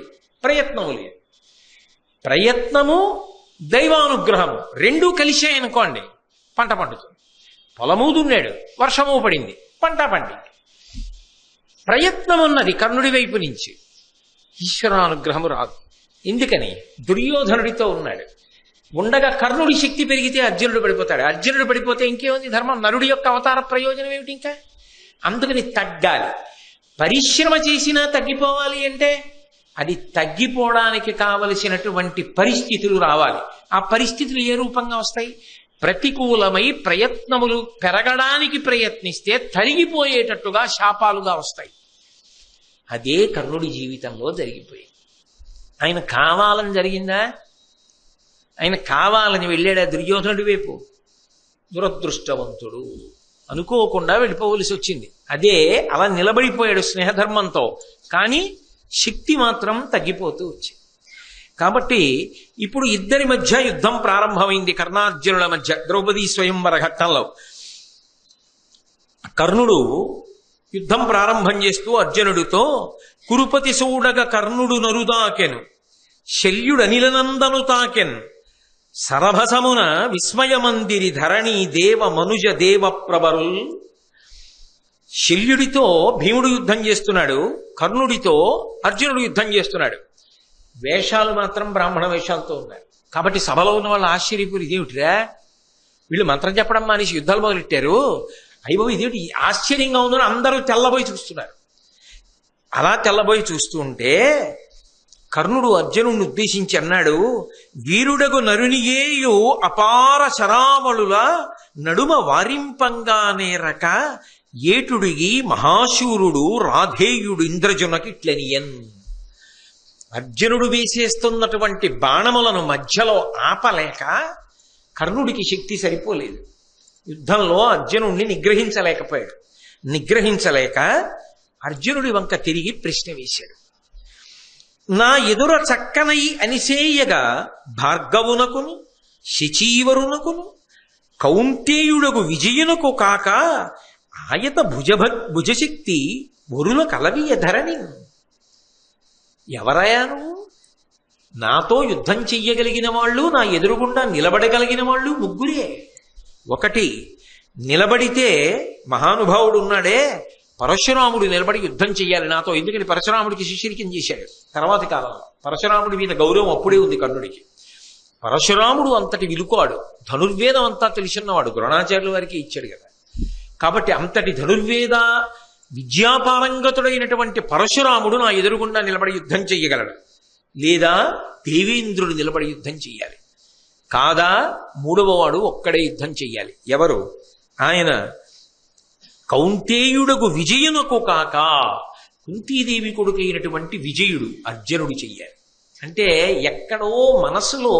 ప్రయత్నము లేదు. ప్రయత్నము దైవానుగ్రహము రెండూ కలిశాయనుకోండి, పంట పండుతుంది. పొలము దున్నాడు, వర్షము పడింది, పంట పండింది. ప్రయత్నం ఉన్నది కర్ణుడి వైపు నుంచి, ఈశ్వరానుగ్రహము రాదు. ఎందుకని? దుర్యోధనుడితో ఉన్నాడు. ఉండగా కర్ణుడి శక్తి పెరిగితే అర్జునుడు పడిపోతాడు, అర్జునుడు పడిపోతే ఇంకేముంది ధర్మం? నరుడి యొక్క అవతార ప్రయోజనం ఏమిటి ఇంకా? అందుకని తగ్గాలి. పరిశ్రమ చేసినా తగ్గిపోవాలి అంటే అది తగ్గిపోవడానికి కావలసినటువంటి పరిస్థితులు రావాలి. ఆ పరిస్థితులు ఏ రూపంగా వస్తాయి? ప్రతికూలమై ప్రయత్నములు పెరగడానికి ప్రయత్నిస్తే తరిగిపోయేటట్టుగా శాపాలుగా వస్తాయి. అదే కర్ణుడి జీవితంలో జరిగిపోయింది. ఆయన కావాలని జరిగిందా? ఆయన కావాలని వెళ్ళాడా దుర్యోధనుడి వైపు? దురదృష్టవంతుడు, అనుకోకుండా వెళ్ళిపోవలసి వచ్చింది. అదే అలా నిలబడిపోయాడు స్నేహధర్మంతో, కానీ శక్తి మాత్రం తగ్గిపోతూ వచ్చింది. కాబట్టి ఇప్పుడు ఇద్దరి మధ్య యుద్ధం ప్రారంభమైంది, కర్ణార్జునుల మధ్య. ద్రౌపదీ స్వయంవర ఘట్టంలో కర్ణుడు యుద్ధం ప్రారంభం చేస్తూ అర్జునుడితో, కురుపతి సూడగ కర్ణుడు నరుదాకెను, శల్యుడనిలనందను తాకెన్, సరభసమున విస్మయమందిరి ధరణి దేవ మనుజ దేవ ప్రబరుల్. శల్యుడితో భీముడు యుద్ధం చేస్తున్నాడు, కర్ణుడితో అర్జునుడు యుద్ధం చేస్తున్నాడు. వేషాలు మాత్రం బ్రాహ్మణ వేషాలతో ఉన్నారు. కాబట్టి సభలో ఉన్న వాళ్ళు ఆశ్చర్యపోయి, ఇదేమిటిరా వీళ్ళు మంత్రం చెప్పడం మానేసి యుద్ధాలు మొదలెట్టారు, అయ్యో ఇదేమిటి ఆశ్చర్యంగా ఉందని అందరూ తెల్లబోయి చూస్తున్నారు. అలా తెల్లబోయి చూస్తూ ఉంటే కర్ణుడు అర్జునుడిని ఉద్దేశించి అన్నాడు, వీరుడగు నరునియేయు అపార శరావళుల నడుమ వారింపంగానే రక ఏటుడిగి మహాశూరుడు రాధేయుడు ఇంద్రజునకిట్లనియన్. అర్జునుడు వేసేస్తున్నటువంటి బాణములను మధ్యలో ఆపలేక కర్ణుడికి శక్తి సరిపోలేదు. యుద్ధంలో అర్జునుడిని నిగ్రహించలేకపోయాడు. నిగ్రహించలేక అర్జునుడి వంక తిరిగి ప్రశ్న వేశాడు. నా ఎదుర చక్కనై అనిసేయగా భార్గవునకును శచీవరునకును కౌంతేయుడగు విజయునకు కాక ఆయత భుజశక్తి ఒరుల కలవియ ధరణి. ఎవరయా నువ్వు? నాతో యుద్ధం చెయ్యగలిగిన వాళ్ళు, నా ఎదురుగుండా నిలబడగలిగిన వాళ్ళు ముగ్గురే. ఒకటి, నిలబడితే మహానుభావుడు ఉన్నాడే పరశురాముడు నిలబడి యుద్ధం చెయ్యాలి నాతో. ఎందుకని పరశురాముడికి శిష్యరికం చేశాడు తర్వాతి కాలంలో. పరశురాముడి మీద గౌరవం అప్పుడే ఉంది కర్ణుడికి. పరశురాముడు అంతటి విలుకాడు, ధనుర్వేదం అంతా తెలిసిన్నవాడు, ద్రోణాచార్యుల వారికి ఇచ్చాడు కదా. కాబట్టి అంతటి ధనుర్వేద విద్యాపారంగతుడైనటువంటి పరశురాముడు నా ఎదురుగుండా నిలబడి యుద్ధం చెయ్యగలడు. లేదా దేవేంద్రుడు నిలబడి యుద్ధం చెయ్యాలి. కాదా మూడవ వాడు ఒక్కడే యుద్ధం చెయ్యాలి. ఎవరు? ఆయన కౌంతేయుడకు విజయునకు కాక కుంతీదేవి కొడుకైనటువంటి విజయుడు అర్జునుడు చెయ్యాలి. అంటే ఎక్కడో మనసులో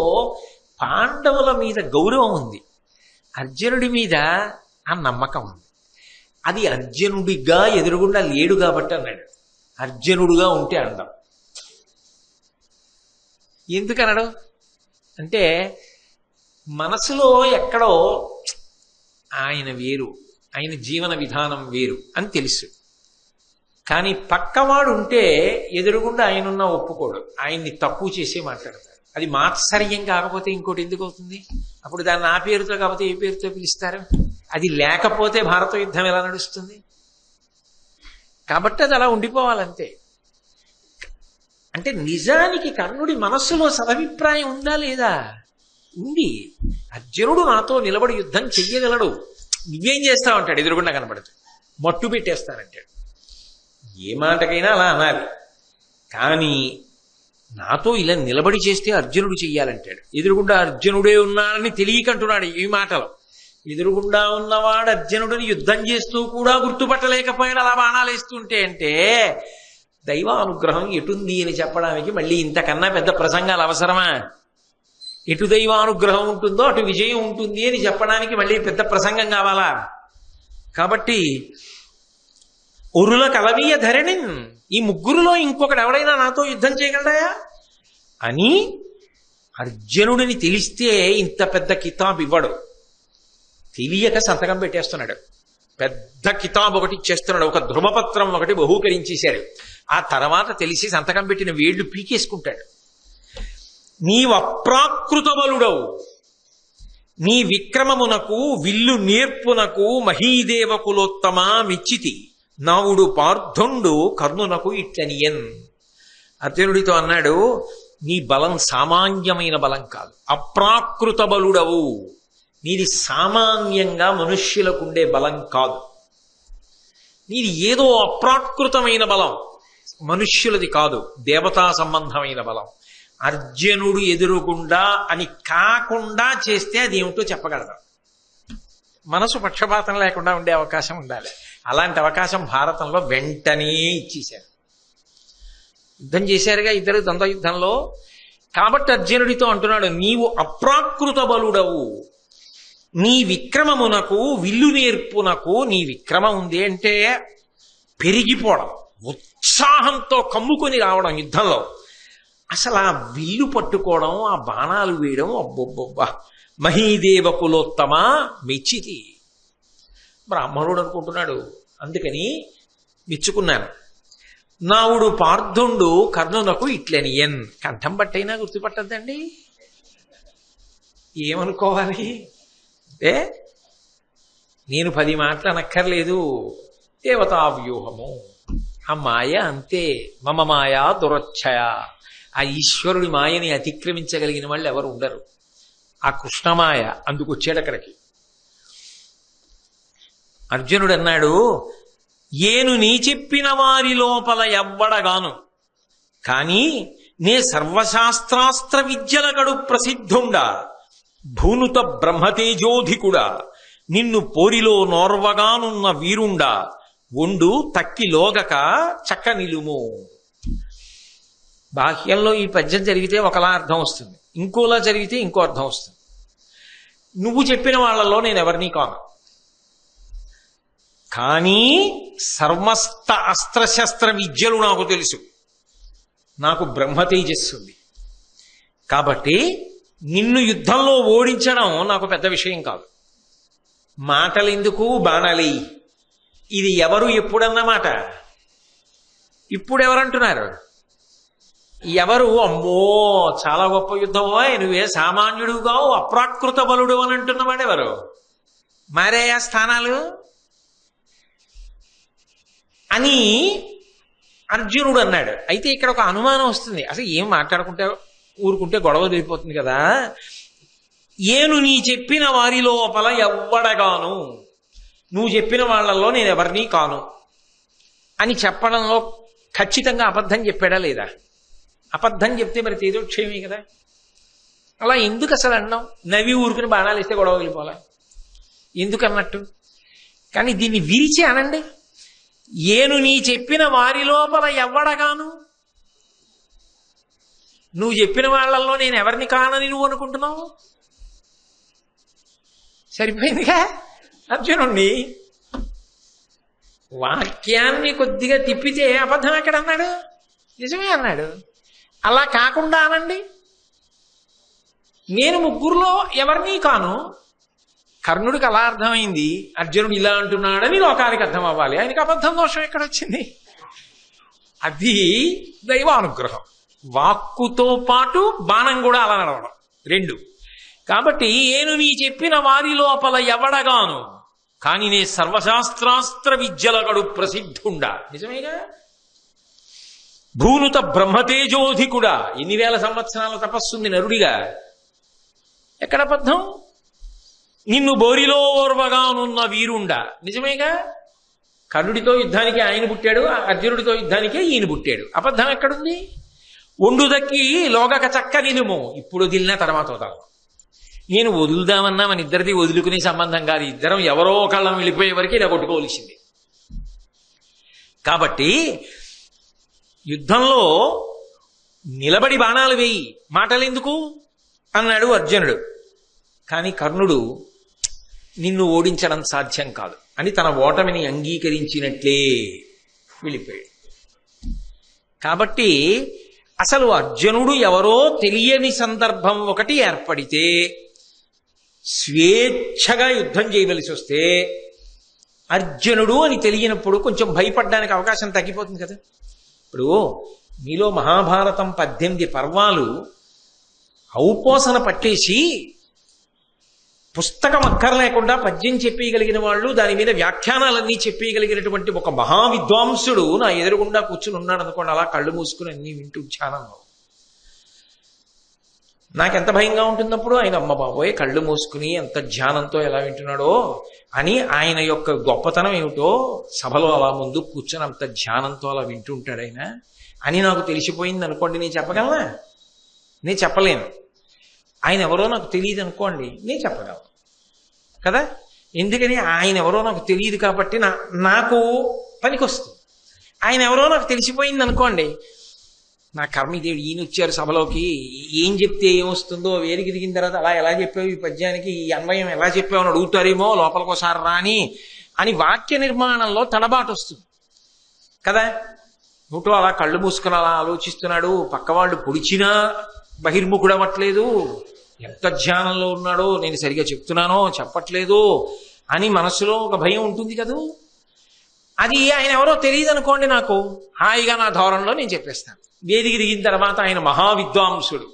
పాండవుల మీద గౌరవం ఉంది, అర్జునుడి మీద ఆ నమ్మకం ఉంది. అది అర్జునుడిగా ఎదురుగుండా లేడు కాబట్టి అన్నాడు. అర్జునుడుగా ఉంటే అండం. ఎందుకనడం అంటే మనసులో ఎక్కడో ఆయన వేరు, ఆయన జీవన విధానం వేరు అని తెలుసు. కానీ పక్కవాడు ఉంటే ఎదురుగుండా ఆయనున్నా ఒప్పుకోడు, ఆయన్ని తక్కువ చేసి మాట్లాడతాడు. అది మాత్సర్యం కాకపోతే ఇంకోటి ఎందుకు అవుతుంది? అప్పుడు దాన్ని ఆ పేరుతో కాకపోతే ఏ పేరుతో పిలుస్తారు? అది లేకపోతే భారత యుద్ధం ఎలా నడుస్తుంది? కాబట్టి అది అలా ఉండిపోవాలంతే. అంటే నిజానికి కర్ణుడి మనస్సులో సదభిప్రాయం ఉందా లేదా? ఉంది. అర్జునుడు నాతో నిలబడి యుద్ధం చెయ్యగలడు, నువ్వేం చేస్తావు అంటాడు. ఎదురుగుండా కనబడుతుంది, మట్టు పెట్టేస్తానంటాడు. ఏ మాటకైనా అలా అనాలి. కానీ నాతో ఇలా నిలబడి చేస్తే అర్జునుడు చెయ్యాలంటాడు. ఎదురుగుండా అర్జునుడే ఉన్నాడని తెలియకంటున్నాడు ఈ మాటలో. ఎదురుగుండా ఉన్నవాడు అర్జునుడిని యుద్ధం చేస్తూ కూడా గుర్తుపట్టలేకపోయాడు అలా బాణాలు వేస్తుంటే. అంటే దైవానుగ్రహం ఎటుంది అని చెప్పడానికి మళ్ళీ ఇంతకన్నా పెద్ద ప్రసంగాలు అవసరమా? ఎటు దైవానుగ్రహం ఉంటుందో అటు విజయం ఉంటుంది అని చెప్పడానికి మళ్ళీ పెద్ద ప్రసంగం కావాలా? కాబట్టి ఒరుల కలవీయ ధరణి, ఈ ముగ్గురులో ఇంకొకడు ఎవడైనా నాతో యుద్ధం చేయగలడాయా అని అర్జునుడిని తెలిస్తే ఇంత పెద్ద కితాబ్ ఇవ్వడు. తెలియక సంతకం పెట్టేస్తున్నాడు. పెద్ద కితాబ్ ఒకటి ఇచ్చేస్తున్నాడు, ఒక ధృవపత్రం ఒకటి బహూకరించేశాడు. ఆ తర్వాత తెలిసి సంతకం పెట్టిన వేళ్లు పీకేసుకుంటాడు. నీవు అప్రాకృత బలుడవు, నీ విక్రమమునకు విల్లు నేర్పునకు మహీదేవకులోత్తమ మిచ్చితి, నావుడు పార్థుండు కర్ణునకు ఇట్లనియన్. అర్జునుడితో అన్నాడు, నీ బలం సామాన్యమైన బలం కాదు, అప్రాకృత బలుడవు. నీది సామాన్యంగా మనుష్యులకుండే బలం కాదు, నీది ఏదో అప్రాకృతమైన బలం, మనుష్యులది కాదు, దేవతా సంబంధమైన బలం. అర్జునుడు ఎదురుగుండా అని కాకుండా చేస్తే అది ఏమిటో చెప్పగలరు. మనసు పక్షపాతం లేకుండా ఉండే అవకాశం ఉండాలి. అలాంటి అవకాశం భారతంలో వెంటనే ఇచ్చేశారు. యుద్ధం చేశారుగా ఇద్దరు ద్వంద్వ యుద్ధంలో. కాబట్టి అర్జునుడితో అంటున్నాడు, నీవు అప్రాకృత బలుడవు, నీ విక్రమమునకు విల్లు నేర్పునకు. నీ విక్రమం ఉంది అంటే పెరిగిపోవడం, ఉత్సాహంతో కమ్ముకొని రావడం యుద్ధంలో. అసలు ఆ విల్లు పట్టుకోవడం, ఆ బాణాలు వేయడం, అబ్బొబ్బొబ్బా, మహీదేవకులోత్తమ మెచ్చితి. బ్రాహ్మణుడు అనుకుంటున్నాడు, అందుకని మెచ్చుకున్నాను. నావుడు పార్థుండు కర్ణునకు ఇట్లనియన్. కంఠం బట్టైనా గుర్తుపట్టద్దండి, ఏమనుకోవాలి అంటే నేను 10 మాటలు అనక్కర్లేదు, దేవతా వ్యూహము, ఆ మాయ అంతే. మమ మాయా దురచ్చయ. ఆ ఈశ్వరుడి మాయని అతిక్రమించగలిగిన వాళ్ళు ఎవరు ఉండరు. ఆ కృష్ణమాయ అందుకు వచ్చాడు అక్కడికి. అర్జునుడు అన్నాడు, ఏను నీ చెప్పిన వారి లోపల ఎవ్వడగాను, కానీ నే సర్వశాస్త్రాస్త్ర విద్యలగడు ప్రసిద్ధుండా, భూనుత బ్రహ్మతేజోధికుడా, నిన్ను పోరిలో నోర్వగానున్న వీరుండా, ఒండు తక్కిలోగక చక్క నిలుము. బాహ్యంలో ఈ పద్యం జరిగితే ఒకలా అర్థం వస్తుంది, ఇంకోలా జరిగితే ఇంకో అర్థం వస్తుంది. నువ్వు చెప్పిన వాళ్ళలో నేను ఎవరినీ కాను, కానీ సమస్త అస్త్రశస్త్ర విద్యలు నాకు తెలుసు, నాకు బ్రహ్మ తేజస్సు ఉంది. కాబట్టి నిన్ను యుద్ధంలో ఓడించడం నాకు పెద్ద విషయం కాదు. మాటలెందుకు, బాణాలి. ఇది ఎవరు ఎప్పుడన్నమాట. ఇప్పుడెవరంటున్నారు? ఎవరు అమ్మో చాలా గొప్ప యుద్ధమో, నువ్వే సామాన్యుడుగావు అప్రాకృత బలుడు అని అంటున్నవాడు ఎవరు? మారేయా స్థానాలు అని అర్జునుడు అన్నాడు. అయితే ఇక్కడ ఒక అనుమానం వస్తుంది. అసలు ఏం మాట్లాడుకుంటే ఊరుకుంటే గొడవ వెళ్ళిపోతుంది కదా. ఏను నీ చెప్పిన వారి లోపల ఎవ్వడగాను, నువ్వు చెప్పిన వాళ్ళల్లో నేను ఎవరినీ కాను అని చెప్పడంలో ఖచ్చితంగా అబద్ధం చెప్పాడా లేదా? అబద్ధం చెప్తే మరి తేజోక్షయమే కదా. అలా ఎందుకు అసలు అన్నావు? నవ్వి ఊరుకుని బాణాలు ఇస్తే గొడవ వెళ్ళిపోలే ఎందుకు అన్నట్టు? కానీ దీన్ని విరిచి అనండి. ఏను నీ చెప్పిన వారి లోపల ఎవ్వడగాను, నువ్వు చెప్పిన వాళ్ళల్లో నేను ఎవరిని కానని నువ్వు అనుకుంటున్నావు. సరిపోయిందిగా. అర్జునుణ్ణి వాక్యాన్ని కొద్దిగా తిప్పితే అబద్ధం ఎక్కడ అన్నాడు? నిజమే అన్నాడు. అలా కాకుండా అనండి, నేను ముగ్గురులో ఎవరినీ కాను. కర్ణుడికి అలా అర్థమైంది, అర్జునుడు ఇలా అంటున్నాడని లోకానికి అర్థం అవ్వాలి. ఆయనకి అబద్ధం దోషం ఎక్కడొచ్చింది? అది దైవానుగ్రహం. వాక్కుతో పాటు బాణం కూడా అలా నడవడం రెండు. కాబట్టి ఏను నీ చెప్పిన వారి లోపల ఎవడగాను, కానీ నే సర్వశాస్త్రాస్త్ర విద్యలగడు ప్రసిద్ధుండా. నిజమేగా. భూనుత బ్రహ్మతేజోధికుడా, ఎన్ని వేల సంవత్సరాల తపస్సుంది నరుడిగా. ఎక్కడ అబద్ధం? నిన్ను బోరిలో ఓర్వగానున్న వీరుండా. నిజమేగా. కర్ణుడితో యుద్ధానికి ఆయన పుట్టాడు, అర్జునుడితో యుద్ధానికే ఈయన పుట్టాడు. అబద్ధం ఎక్కడుంది? ఒండు దక్కి లోగక చక్క నిలుము, ఇప్పుడు వదిలినా తర్వాత వదలం. నేను వదులుదామన్నా మన ఇద్దరిది వదులుకునే సంబంధం కాదు. ఇద్దరం ఎవరో ఒకళ్ళం వెళ్ళిపోయే వరకు ఇలా కొట్టుకోవలసింది. కాబట్టి యుద్ధంలో నిలబడి బాణాలు వేయి, మాటలెందుకు అన్నాడు అర్జునుడు. కానీ కర్ణుడు నిన్ను ఓడించడం సాధ్యం కాదు అని తన ఓటమిని అంగీకరించినట్లే వెళ్ళిపోయాడు. కాబట్టి అసలు అర్జునుడు ఎవరో తెలియని సందర్భం ఒకటి ఏర్పడితే, స్వేచ్ఛగా యుద్ధం చేయవలసి వస్తే, అర్జునుడు అని తెలియనప్పుడు కొంచెం భయపడడానికి అవకాశం తగ్గిపోతుంది కదా. ఇప్పుడు మీలో మహాభారతం 18 పర్వాలు ఔపోసన పట్టేసి పుస్తకం అక్కర్లేకుండా పద్యం చెప్పేయగలిగిన వాళ్ళు, దాని మీద వ్యాఖ్యానాలన్నీ చెప్పేయగలిగినటువంటి ఒక మహావిద్వాంసుడు నా ఎదురుగుండా కూర్చుని ఉన్నాడు అనుకోండి. అలా కళ్ళు మూసుకుని అన్నీ వింటూ ధ్యానంలో నాకెంత భయంగా ఉంటున్నప్పుడు. ఆయన అమ్మ బాబోయ్ కళ్ళు మూసుకుని ఎంత ధ్యానంతో ఎలా వింటున్నాడో అని, ఆయన యొక్క గొప్పతనం ఏమిటో సభలో అలా ముందు కూర్చొని అంత ధ్యానంతో అలా వింటుంటాడు ఆయన అని నాకు తెలిసిపోయింది అనుకోండి. నేను చెప్పగలనా? నేను చెప్పలేను. ఆయన ఎవరో నాకు తెలియదు అనుకోండి, నేను చెప్పగలను కదా. ఎందుకని? ఆయన ఎవరో నాకు తెలియదు కాబట్టి నాకు పనికొస్తుంది. ఆయన ఎవరో నాకు తెలిసిపోయింది అనుకోండి, నా కర్మ ఇదేడు, ఈయన వచ్చారు సభలోకి, ఏం చెప్తే ఏమొస్తుందో, వేదిక దిగిన తర్వాత అలా ఎలా చెప్పావు ఈ పద్యానికి, ఈ అన్వయం ఎలా చెప్పావు అని అడుగుతారేమో, లోపలికోసారి రాని అని వాక్య నిర్మాణంలో తడబాటు వస్తుంది కదా. నోట్లో అలా కళ్ళు మూసుకుని అలా ఆలోచిస్తున్నాడు, పక్కవాళ్ళు పొడిచినా బహిర్ముఖుడు అవ్వట్లేదు, ఎంత ధ్యానంలో ఉన్నాడో, నేను సరిగా చెప్తున్నానో చెప్పట్లేదు అని మనసులో ఒక భయం ఉంటుంది కదూ. అది ఆయన ఎవరో తెలియదు అనుకోండి, నాకు హాయిగా నా ధోరణిలో నేను చెప్పేస్తాను. వేదిక దిగిన తర్వాత ఆయన మహావిద్వాంసుడు,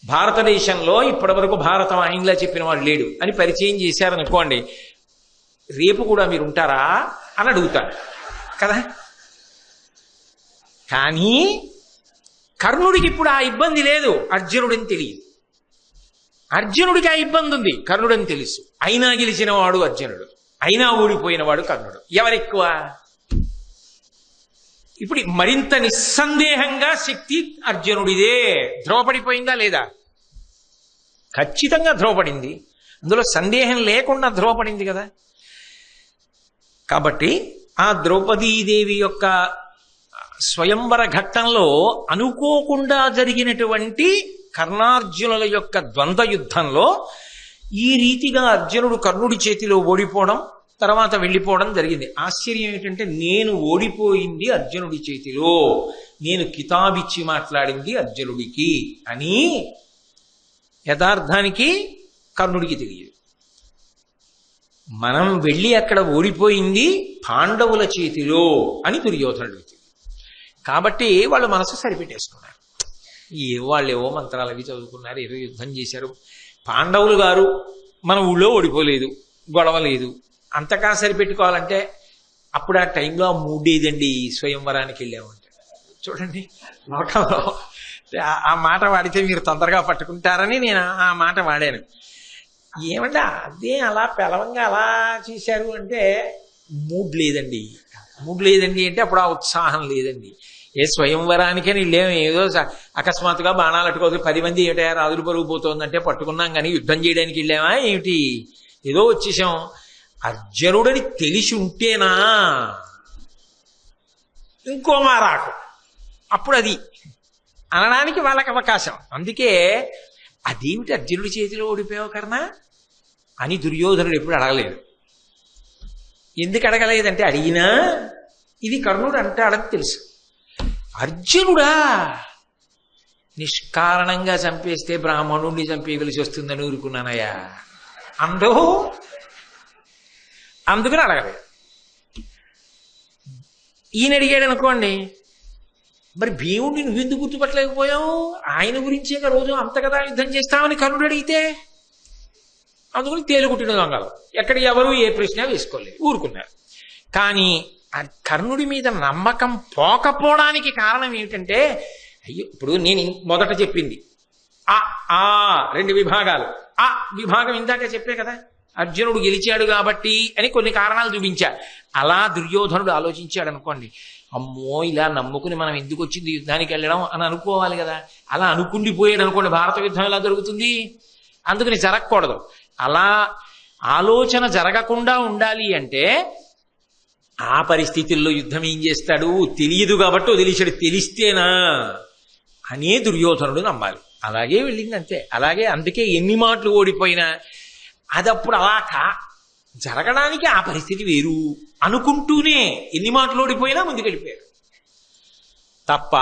భారతదేశంలో ఇప్పటి వరకు భారతం ఆయనలా చెప్పిన వాడు లేడు అని పరిచయం చేశారనుకోండి, రేపు కూడా మీరు ఉంటారా అని అడుగుతారు కదా. కానీ కర్ణుడికి ఇప్పుడు ఆ ఇబ్బంది లేదు, అర్జునుడని తెలియదు. అర్జునుడికి ఆ ఇబ్బంది ఉంది, కర్ణుడని తెలుసు. అయినా గెలిచిన వాడు అర్జునుడు, అయినా ఓడిపోయినవాడు కర్ణుడు. ఎవరెక్కువ? ఇప్పుడు మరింత నిస్సందేహంగా శక్తి అర్జునుడిదే. ధ్రువపడిపోయిందా లేదా? ఖచ్చితంగా ధ్రువపడింది. అందులో సందేహం లేకుండా ధ్రువపడింది కదా. కాబట్టి ఆ ద్రౌపదీదేవి యొక్క స్వయంవర ఘట్టంలో అనుకోకుండా జరిగినటువంటి కర్ణార్జునుల యొక్క ద్వంద్వ యుద్ధంలో ఈ రీతిగా అర్జునుడు కర్ణుడి చేతిలో ఓడిపోవడం, తర్వాత వెళ్ళిపోవడం జరిగింది. ఆశ్చర్యం ఏంటంటే, నేను ఓడిపోయింది అర్జునుడి చేతిలో, నేను కితాబిచ్చి మాట్లాడింది అర్జునుడికి అని యథార్థానికి కర్ణుడికి తెలియదు. మనం వెళ్ళి అక్కడ ఓడిపోయింది పాండవుల చేతిలో అని దుర్యోధనుడు. కాబట్టి వాళ్ళు మనసు సరిపెట్టేసుకున్నారు. వాళ్ళు ఏవో మంత్రాలు అవి చదువుకున్నారు, ఏదో యుద్ధం చేశారు. పాండవులు గారు మన ఊళ్ళో ఓడిపోలేదు, గొడవ లేదు. అంతకా సరిపెట్టుకోవాలంటే అప్పుడు ఆ టైంలో ఆ మూడేదండి స్వయంవరానికి వెళ్ళామంటే. చూడండి, లోకంలో ఆ మాట వాడితే మీరు తొందరగా పట్టుకుంటారని నేను ఆ మాట వాడాను. ఏమంటే అదే అలా పెలవంగా అలా చేశారు అంటే మూడ్ లేదండి. మూడ్ లేదండి అంటే అప్పుడు ఆ ఉత్సాహం లేదండి. ఏ స్వయంవరానికని వెళ్ళాము, ఏదో అకస్మాత్తుగా బాణాలు అట్టుకోదు 10 మంది ఏమిటా రాజులు పరుగు పోతోందంటే పట్టుకున్నాం, కానీ యుద్ధం చేయడానికి వెళ్ళామా ఏమిటి, ఏదో వచ్చేసాం. అర్జునుడని తెలిసి ఉంటేనా ఇంకో మారాకు, అప్పుడు అది అనడానికి వాళ్ళకి అవకాశం. అందుకే అదేమిటి అర్జునుడి చేతిలో ఓడిపోయావు కర్ణ అని దుర్యోధనుడు ఎప్పుడు అడగలేదు. ఎందుకు అడగలేదంటే అడిగినా ఇది కర్ణుడు అంటాడని తెలుసు. అర్జునుడా నిష్కారణంగా చంపేస్తే బ్రాహ్మణుడిని చంపేయవలసి వస్తుందని ఊరుకున్నానయ్యా అందుకని అడగలేదు. ఈయన అడిగాడు అనుకోండి, మరి భీముడిని నువ్వెందుకు గుర్తుపట్టలేకపోయావు, ఆయన గురించే రోజు అంత కదా యుద్ధం చేస్తామని కర్ణుడు అడిగితే, అందుకని తేలుకుట్టిన దొంగలు ఎక్కడ ఎవరు ఏ ప్రశ్న వేసుకోలేదు, ఊరుకున్నారు. కానీ ఆ కర్ణుడి మీద నమ్మకం పోకపోవడానికి కారణం ఏమిటంటే, అయ్యో ఇప్పుడు నేను మొదట చెప్పింది ఆ 2 విభాగాలు. ఆ విభాగం ఇందాక చెప్పే కదా, అర్జునుడు గెలిచాడు కాబట్టి అని కొన్ని కారణాలు చూపించా. అలా దుర్యోధనుడు ఆలోచించాడు అనుకోండి, అమ్మో ఇలా నమ్ముకుని మనం ఎందుకు వచ్చింది యుద్ధానికి వెళ్ళడం అని అనుకోవాలి కదా. అలా అనుకుండిపోయాడు అనుకోండి, భారత యుద్ధం ఎలా జరుగుతుంది. అందుకని జరగకూడదు. అలా ఆలోచన జరగకుండా ఉండాలి అంటే ఆ పరిస్థితుల్లో యుద్ధం ఏం చేస్తాడు తెలియదు కాబట్టి వదిలేశాడు. తెలిస్తేనా అనే దుర్యోధనుడు నమ్మాలి. అలాగే వెళ్ళింది అంతే. అలాగే అందుకే ఎన్ని మాటలు ఓడిపోయినా అదప్పుడు అలా జరగడానికి ఆ పరిస్థితి వేరు అనుకుంటూనే ఎన్ని మాటలు ఓడిపోయినా ముందుకెళ్ళిపోయాడు తప్ప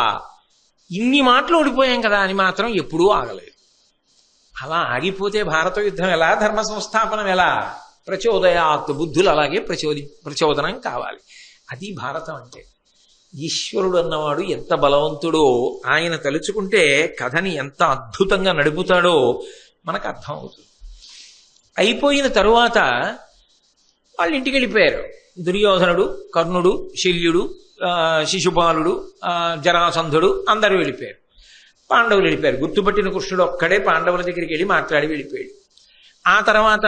ఇన్ని మాటలు ఓడిపోయాం కదా అని మాత్రం ఎప్పుడూ ఆగలేదు. అలా ఆగిపోతే భారత యుద్ధం ఎలా, ధర్మ సంస్థాపనం ఎలా? ప్రచోదయాత్, బుద్ధులు అలాగే ప్రచోదనం కావాలి. అది భారతం అంటే. ఈశ్వరుడు అన్నవాడు ఎంత బలవంతుడో, ఆయన తలుచుకుంటే కథని ఎంత అద్భుతంగా నడుపుతాడో మనకు అర్థం అవుతుంది. అయిపోయిన తరువాత వాళ్ళు ఇంటికి వెళ్ళిపోయారు. దుర్యోధనుడు, కర్ణుడు, శల్యుడు, శిశుపాలుడు, జరాసంధుడు అందరూ వెళ్ళిపోయారు. పాండవులు వెళ్ళిపోయారు. గుర్తుపట్టిన కృష్ణుడు ఒక్కడే పాండవుల దగ్గరికి వెళ్ళి మాట్లాడి వెళ్ళిపోయాడు. ఆ తర్వాత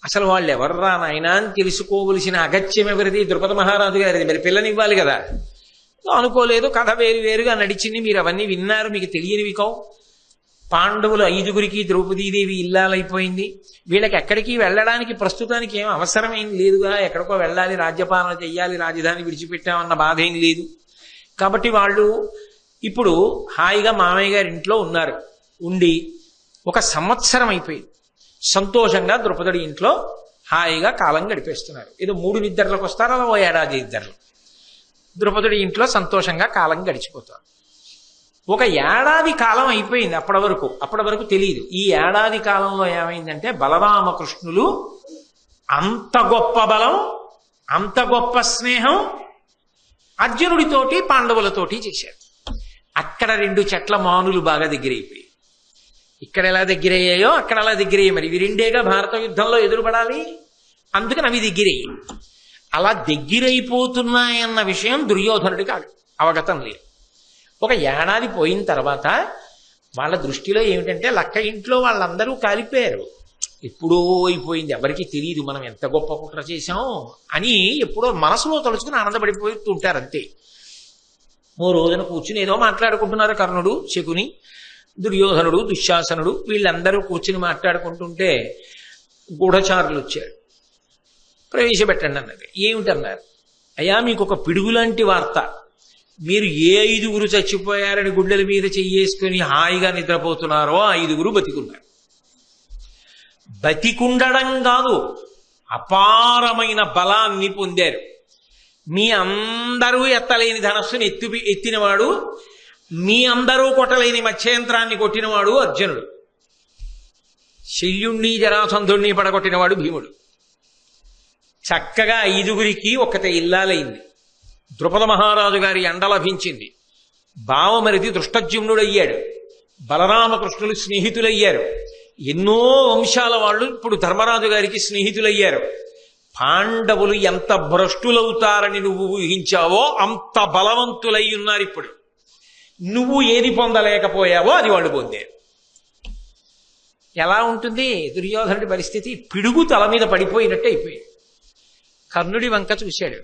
అసలు వాళ్ళు ఎవర్రా నాయనా అని తెలుసుకోవలసిన అగత్యం ఎవరిది? ద్రుపద మహారాజు గారిది. మరి పిల్లనివ్వాలి కదా. అనుకోలేదు, కథ వేరుగా నడిచింది. మీరు అవన్నీ విన్నారు, మీకు తెలియనివి కావు. పాండవులు 5గురికి ద్రౌపదీదేవి ఇల్లాలైపోయింది. వీళ్ళకి ఎక్కడికి వెళ్ళడానికి ప్రస్తుతానికి ఏం అవసరమేం లేదుగా. ఎక్కడికో వెళ్ళాలి, రాజ్యపాలన చెయ్యాలి, రాజధాని విడిచిపెట్టామన్న బాధ ఏం లేదు. కాబట్టి వాళ్ళు ఇప్పుడు హాయిగా మామయ్య గారి ఇంట్లో ఉన్నారు. ఉండి 1 సంవత్సరం అయిపోయింది. సంతోషంగా ద్రుపదుడి ఇంట్లో హాయిగా కాలం గడిపేస్తున్నారు. ఏదో 3 నిద్రలకు వస్తారు, అలా 1 ఏడాది నిద్రలు. ద్రుపదుడి ఇంట్లో సంతోషంగా కాలం గడిచిపోతారు. 1 ఏడాది కాలం అయిపోయింది. అప్పటి వరకు తెలియదు. ఈ ఏడాది కాలంలో ఏమైందంటే బలరామకృష్ణులు అంత గొప్ప బలం, అంత గొప్ప స్నేహం అర్జునుడితోటి పాండవులతోటి చేశారు. అక్కడ 2 చెట్ల మానులు బాగా దగ్గరైపోయి, ఇక్కడ ఎలా దగ్గరయ్యాయో అక్కడ అలా దగ్గరయ్యాయి. మరి ఇవి 2 భారత యుద్ధంలో ఎదురుపడాలి. అందుకని అవి దగ్గరయ్యాయి. అలా దగ్గరైపోతున్నాయన్న విషయం దుర్యోధనుడికి అవగతం లేదు. 1 ఏడాది పోయిన తర్వాత వాళ్ళ దృష్టిలో ఏమిటంటే లక్క ఇంట్లో వాళ్ళందరూ కాలిపోయారు. ఎప్పుడో అయిపోయింది, ఎవరికి తెలియదు మనం ఎంత గొప్ప కుట్ర చేశాం అని ఎప్పుడో మనసులో తలుచుకుని ఆనందపడిపోతుంటారు అంతే. ఓ రోజున కూర్చుని ఏదో మాట్లాడుకుంటున్నారు కర్ణుడు, శకుని, దుర్యోధనుడు, దుశ్శాసనుడు వీళ్ళందరూ కూర్చుని మాట్లాడుకుంటుంటే గూఢచారులు వచ్చారు. ప్రవేశపెట్టండి అన్నది. ఏమిటన్నారు? అయ్యా మీకు ఒక పిడుగులాంటి వార్త. మీరు ఏ 5గురు చచ్చిపోయారని గుండెల మీద చెయ్యేసుకుని హాయిగా నిద్రపోతున్నారో ఆ 5గురు బతికున్నారు. బతికుండడం కాదు, అపారమైన బలాన్ని పొందారు. మీ అందరూ ఎత్తలేని ధనస్సుని ఎత్తినవాడు, మీ అందరూ కొట్టలేని మత్స్యంత్రాన్ని కొట్టినవాడు అర్జునుడు. శల్యుణ్ణి జరాసంధుణ్ణి పడగొట్టినవాడు భీముడు. చక్కగా 5గురికి ఒక్కతే ఇల్లాలైంది. ద్రుపద మహారాజు గారి అండ లభించింది. బావమరిది దృష్టజ్యుమ్నుడయ్యాడు. బలరామకృష్ణులు స్నేహితులయ్యారు. ఎన్నో వంశాల వాళ్ళు ఇప్పుడు ధర్మరాజు గారికి స్నేహితులయ్యారు. పాండవులు ఎంత భ్రష్టులవుతారని నువ్వు ఊహించావో అంత బలవంతులై ఉన్నారు. ఇప్పుడు నువ్వు ఏది పొందలేకపోయావో అది వాళ్ళు పొందారు. ఎలా ఉంటుంది దుర్యోధనుడి పరిస్థితి? పిడుగు తల మీద పడిపోయినట్టు అయిపోయింది. కర్ణుడి వంక చూశాడు.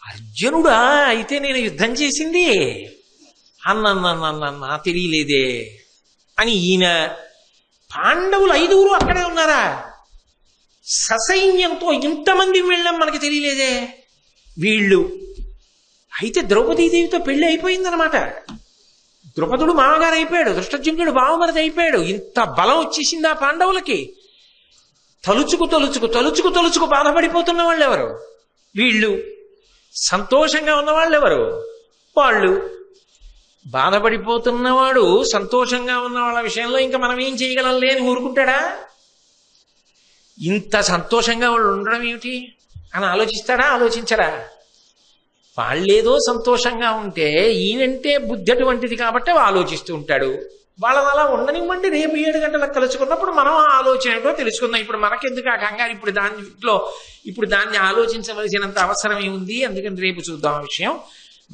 అర్జునుడా అయితే నేను యుద్ధం చేసింది అన్న తెలియలేదే అని ఈయన. పాండవులు 5గురు అక్కడే ఉన్నారా? ససైన్యంతో ఇంతమంది వెళ్ళాం మనకి తెలియలేదే. వీళ్ళు అయితే ద్రౌపదీదేవితో పెళ్లి అయిపోయిందనమాట. ద్రుపదుడు మామగారు అయిపోయాడు, దృష్టజ్యుమ్నుడు బావమరిది అయిపోయాడు. ఇంత బలం వచ్చేసింది ఆ పాండవులకి. తలుచుకు తలుచుకు తలుచుకు తలుచుకు బాధపడిపోతున్న వాళ్ళు ఎవరు? వీళ్ళు. సంతోషంగా ఉన్నవాళ్ళు ఎవరు? వాళ్ళు. బాధపడిపోతున్నవాడు సంతోషంగా ఉన్న వాళ్ళ విషయంలో ఇంకా మనం ఏం చేయగలంలే అని ఊరుకుంటాడా? ఇంత సంతోషంగా వాళ్ళు ఉండడం ఏమిటి అని ఆలోచిస్తాడా? ఆలోచించడా? వాళ్ళేదో సంతోషంగా ఉంటే ఈయనంటే బుద్ధి అటువంటిది కాబట్టి ఆలోచిస్తూ ఉంటాడు. వాళ్ళని అలా ఉండనివ్వండి. రేపు 7 గంటలకు కలుసుకున్నప్పుడు మనం ఆ ఆలోచన ఏంటో తెలుసుకుందాం. ఇప్పుడు మనకెందుకు ఆ కంగారు? ఇప్పుడు దాన్ని ఆలోచించవలసినంత అవసరం ఏముంది? అందుకని రేపు చూద్దాం ఆ విషయం.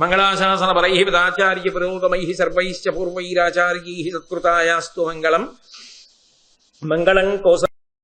మంగళాశాసన పరై పదాచార్య పురోగమై సర్వైశ్చ పూర్వైరాచార్యై సత్కృతాయాస్తు మంగళం. మంగళం కోస